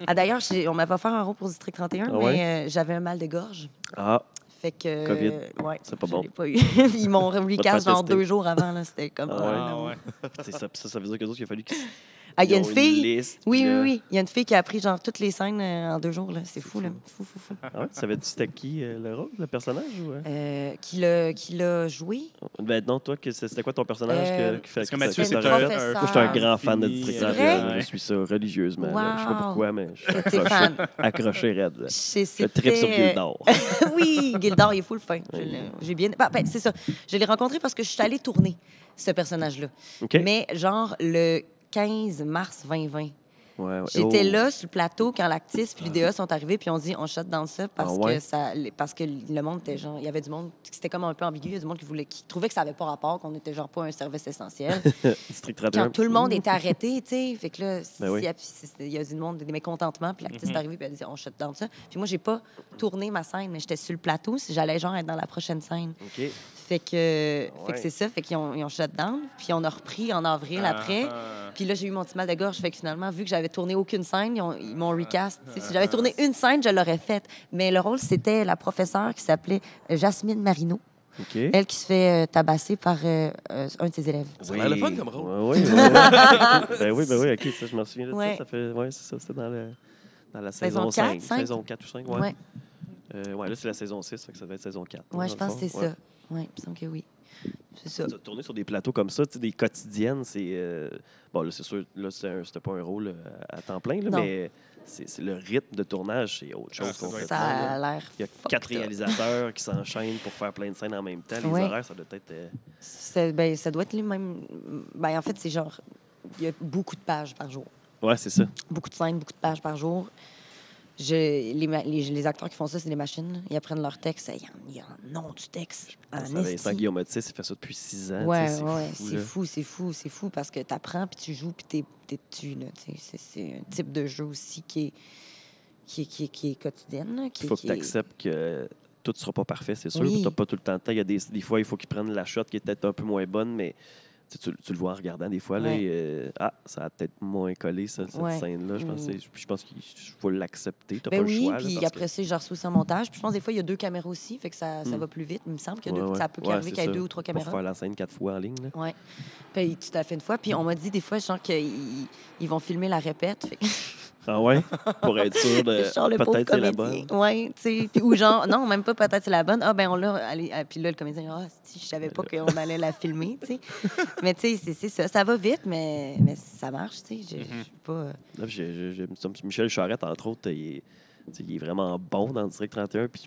Ah, d'ailleurs, on m'a pas fait un rôle pour District 31, Ah mais j'avais un mal de gorge. Ah, Fait que. COVID. Ouais, C'est pas je bon. l'ai pas eu. Ils m'ont recast faire genre tester. 2 jours avant. Là. C'était comme. Ah ouais. ah, non. ouais. C'est ça, ça veut dire que d'autres, il a fallu qu'ils Ah, il y a ils une ont fille. liste, Oui, puis oui, là- oui. Il y a une fille qui a appris genre toutes les scènes en 2 jours. Là. C'est fou, là. Fou. Ah ouais, savais-tu c'était qui le rôle, le personnage? Ou, Qui l'a joué. Ben non, toi, c'était quoi ton personnage qui fait parce que Mathieu, c'est ça- un Moi, professeur. je suis un grand fan de Fini, District c'est 31. vrai? Je suis ça religieusement. là. Je sais pas Wow. pourquoi, mais je suis T'es fan. accroché raide. là. Je C'était... tripe sur Gildor. Oui, Gildor, il est full fin. J'ai bien... Ben, c'est ça. Je l'ai rencontré parce que je suis allée tourner ce personnage-là. OK? Mais genre le 15 mars 2020. Ouais, ouais. J'étais Oh. là sur le plateau quand l'Actis puis l'UDA sont arrivés puis on dit on shut dans ça parce Ah ouais? parce que le monde était genre il y avait du monde c'était comme un peu ambigu, il y a du monde qui trouvait que ça avait pas rapport, qu'on était genre pas un service essentiel. District 31. Quand tout le monde était arrêté, tu sais, fait que là Ben oui. il y a du monde des mécontentements puis l'Actis est arrivé puis elle a dit on shut dans ça. Puis moi j'ai pas tourné ma scène, mais j'étais sur le plateau, si j'allais genre être dans la prochaine scène. OK. Fait que c'est ça, fait qu'ils ont shut down, puis on a repris en avril après. Puis là, j'ai eu mon petit mal de gorge. Fait que finalement, vu que j'avais tourné aucune scène, ils m'ont recast. Tu sais, si j'avais tourné une scène, je l'aurais faite. Mais le rôle, c'était la professeure qui s'appelait Jasmine Marino. OK. Elle qui se fait tabasser par un de ses élèves. Ça a l'air le fun comme rôle. Oui, ben oui, OK, ça, je m'en souviens de Ouais. ça. Ça fait, ouais, c'est ça, c'était dans la Saison saison 5. 4, 5? Saison 4 ou 5, ouais. Ouais, ouais, là, c'est la saison 6, fait que ça va être saison 4. ouais je pense que c'est ça. Ouais, il me semble que oui. C'est ça. Tourner sur des plateaux comme ça, tu sais, des quotidiennes, c'est... bon, là, c'est sûr, là, c'était pas un rôle à temps plein, là, Non. mais c'est le rythme de tournage, c'est autre chose Ah, ça doit complètement. Ça là. a l'air. Il y a fucked 4 up. réalisateurs qui s'enchaînent pour faire plein de scènes en même temps. Les Ouais. horaires, ça doit être... Ben, ça doit être les mêmes. Ben, en fait, c'est genre. Il y a beaucoup de pages par jour. Ouais, c'est ça. Beaucoup de scènes, beaucoup de pages par jour. Les acteurs qui font ça, c'est des machines. Là. Ils apprennent leur texte. Il y a un nom du texte. Ça, En Vincent esti. Guillaume Otis, il fait ça depuis 6 ans. Ouais, tu sais, ouais, fou, c'est là. fou, c'est fou parce que tu apprends, puis tu joues, puis t'es dessus. Là, tu sais. C'est un type de jeu aussi qui est quotidienne. Là, Il faut que qui tu est- acceptes que tout ne sera pas parfait, c'est sûr. Oui. Tu n'as pas tout le temps de temps. Il y a des fois, il faut qu'ils prennent la shot qui est peut-être un peu moins bonne, mais tu le vois en regardant des fois. Là, Ouais. et, ça a peut-être moins collé, cette Ouais. scène-là. Je pense qu'il faut l'accepter. Tu n'as Ben pas oui, le choix. là, puis parce après ça, j'ai reçu aussi en montage. Puis je pense des fois, il y a 2 caméras aussi, fait que ça va plus vite. Il me semble que ça peut arriver qu'il y ait 2 ou 3 Pour caméras. faire la scène 4 fois en ligne. Là. Oui. Puis tout à fait une fois. Puis on m'a dit des fois, genre, qu'ils vont filmer la répète. Fait que Ah ouais? Pour être sûr de. genre le pauvre Peut-être c'est la bonne. comédien. Oui, tu sais. Puis ou genre, non, même pas peut-être c'est la bonne. Ah, ben on l'a. Puis là, le comédien, si, je savais pas qu'on allait la filmer, tu sais. Mais tu sais, c'est ça. Ça va vite, mais ça marche, tu sais. Je suis pas. Là, Michel Charette, entre autres, il est vraiment bon dans le District 31. Puis,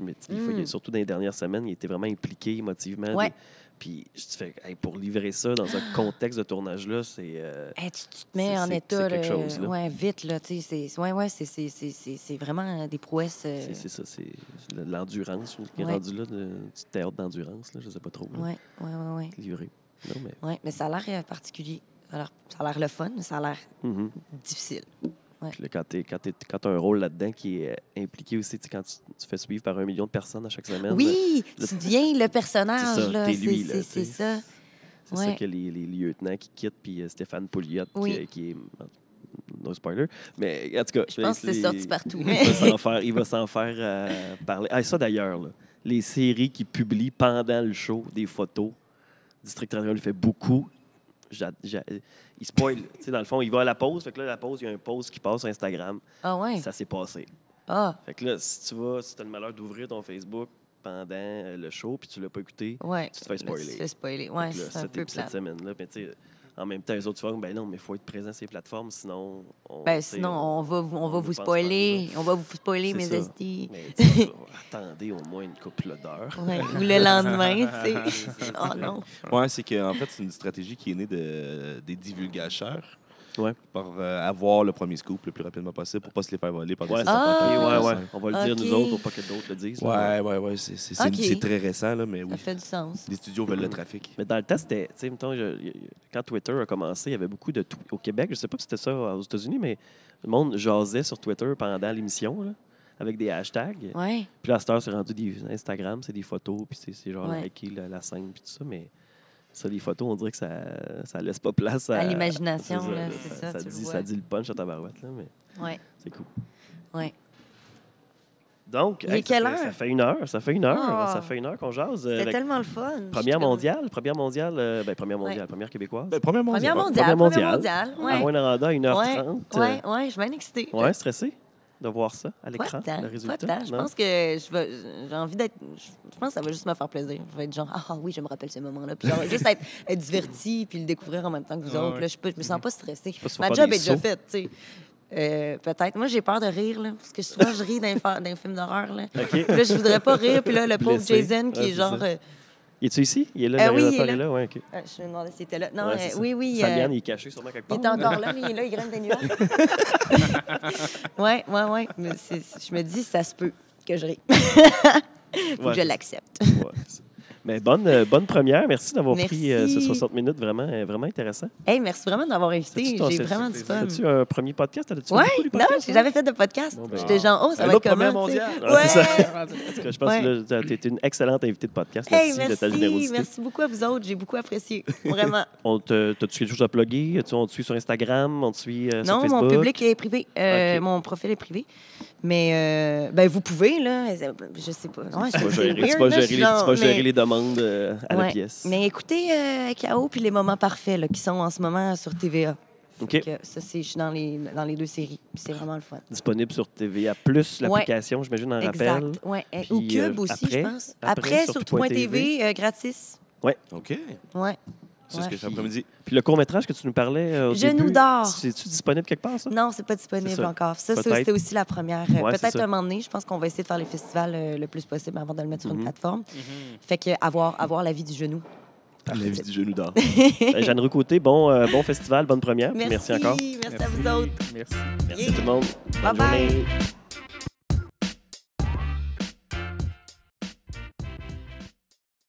surtout dans les dernières semaines, il était vraiment impliqué émotivement. Ouais. Puis, je te fais, hey, pour livrer ça dans un contexte de tournage-là, c'est. Hey, tu te mets en c'est état, quelque chose, là. ouais, vite, là, tu sais. C'est vraiment des prouesses. C'est ça, c'est l'endurance qui est Ouais. rendu là, du théâtre d'endurance, là, je sais pas trop. là, Ouais. Livré. Non, mais. Ouais, mais ça a l'air particulier. Ça a l'air le fun, mais ça a l'air Mhm. difficile. Puis là, quand tu as un rôle là-dedans qui est impliqué aussi, tu sais, quand tu fais suivre par 1 million de personnes à chaque semaine. Oui, là, tu deviens le personnage, c'est ça, là. t'es lui, là, C'est tu sais. ça. C'est Ouais. ça que les lieutenants qui quittent, puis Stéphane Pouliot, Oui. qui est no spoiler. Mais en tout cas, Je pense que c'est sorti partout. il va s'en faire parler. Ah, ça d'ailleurs, là, les séries qui publient pendant le show des photos, District 31 le fait beaucoup. Il spoil. Tu sais, dans le fond, il va à la pause. Fait que là, la pause, il y a un pause qui passe sur Instagram. Ah ouais? Ça s'est passé. Ah, Fait que là, si tu as le malheur d'ouvrir ton Facebook pendant le show puis tu l'as pas écouté, ouais. tu te fais spoiler. Tu te fais spoiler. Ouais, Fait que là, c'est un peu cette plate. semaine-là, mais tu sais, en même temps, les autres font, ben non, mais il faut être présent sur les plateformes, sinon... Sinon, on va vous pense spoiler. On va vous spoiler, C'est mes ça. SD. Mais tu sais, attendez au moins une couple d'heures. Ouais. Ou le lendemain, tu sais. Oh non. Ouais, c'est qu'en fait, c'est une stratégie qui est née des divulgateurs. Ouais. Pour avoir le premier scoop le plus rapidement possible pour pas se les faire voler par des Ouais, sites Ah! ouais. On va le dire Ok. nous autres pour pas que d'autres le disent. là. Ouais. C'est Ok. c'est très récent, là, mais oui. Ça fait du sens. Les studios veulent le trafic. Mais dans le temps, c'était, tu sais, mettons, quand Twitter a commencé, il y avait beaucoup de au Québec, je sais pas si c'était ça aux États-Unis, mais le monde jasait sur Twitter pendant l'émission, là, avec des hashtags. Ouais. Puis là, à cette heure, c'est rendu des Instagram, c'est des photos, puis c'est genre Ouais. liker la scène, puis tout ça, mais ça, les photos, on dirait que ça laisse pas place À l'imagination, là, c'est ça, tu le vois. Ça dit le punch à ta barouette, là, mais Ouais. c'est cool. Ouais. Donc, Il est quelle heure? Ça fait une heure, Ah. ça fait une heure qu'on jase. C'était tellement le fun. Première mondiale, première québécoise. Première Première mondiale. mondiale. À Ouais. Rwanda à 1h30. Ouais, je suis bien excitée. Ouais, stressé de voir ça à Pas l'écran, tant, le résultat. pas tant. Je non? pense que j'ai envie d'être. Je pense que ça va juste me faire plaisir. Je vais être genre, ah oui, je me rappelle ce moment-là. Puis genre, juste être diverti puis le découvrir en même temps que vous Ah autres. ouais. Là, je me sens pas stressée. pas si tu Ma vas faire job des est déjà sauts. faite, tu sais. Peut-être. Moi, j'ai peur de rire, là, parce que souvent, je ris dans les films d'horreur. Là. OK. Puis là, je voudrais pas rire. Puis là, le pauvre Blessé. Jason, qui Ouais, est c'est genre. ça. Es-tu ici? Il est là, le oui, il est réalisateur là. est là. Ouais, OK. Je me demandais s'il était là. Non, Ouais, c'est ça. oui. Fabienne, il est caché sûrement quelque Il part. est encore là, il est là, il grimpe des nuages. Ouais. Mais je me dis, ça se peut que je ris. Faut Ouais, que je l'accepte. ouais, c'est ça. Mais bonne première. Merci d'avoir pris Merci. ces 60 minutes. Vraiment intéressant. Hey, merci vraiment de m'avoir invité. C'est-tu ton- J'ai c'est- vraiment du fun. As-tu un premier podcast? As-tu Ouais, beaucoup de non, podcasts, j'ai hein? jamais fait de podcast. Bon, ben, J'étais genre, oh, ça Un va être autre première comment, tu sais. mondiale. Ouais, c'est Ouais. En tout cas, je pense que tu es une excellente invitée de podcast. Hey, Merci de ta générosité. merci beaucoup à vous autres. J'ai beaucoup apprécié. Vraiment. T'as-tu quelque chose à plugger? On te suit sur Instagram? On te suit sur Non, Facebook? mon public est privé. Ok. Mon profil est privé. Mais ben, vous pouvez, là. Je sais pas. Ouais, Tu vas c'est gérer, weird, tu vas là, gérer je suis les, tu vas genre, gérer mais- les demandes à la Ouais. pièce. Mais écoutez K.O. puis les moments parfaits là, qui sont en ce moment sur TVA. OK. Que ça, je suis dans les deux séries. Puis c'est vraiment le fun. Disponible sur TVA plus l'application, j'imagine, en rappel. Exact. Ouais. Puis, Ou Cube aussi, après? je pense. Après, Après, sur sur tout.tv. tout.tv, gratis. OK. Ouais. C'est ce que je fais Puis- après-midi. Puis le court-métrage que tu nous parlais au Genou début, d'or. c'est-tu disponible quelque part, ça? Non, c'est pas C'est disponible ça. encore. Ça, Peut-être. c'était aussi la première. Ouais, c'est Peut-être ça. un moment donné. Je pense qu'on va essayer de faire les festivals le plus possible avant de le mettre sur une Mhm. plateforme. Fait que avoir la vie du genou. La vie du genou d'or. Jeanne Recouté, bon festival, bonne première. puis Merci encore. Merci à vous autres. Merci. Merci Yeah. tout le monde. Bonne Bye bye. journée.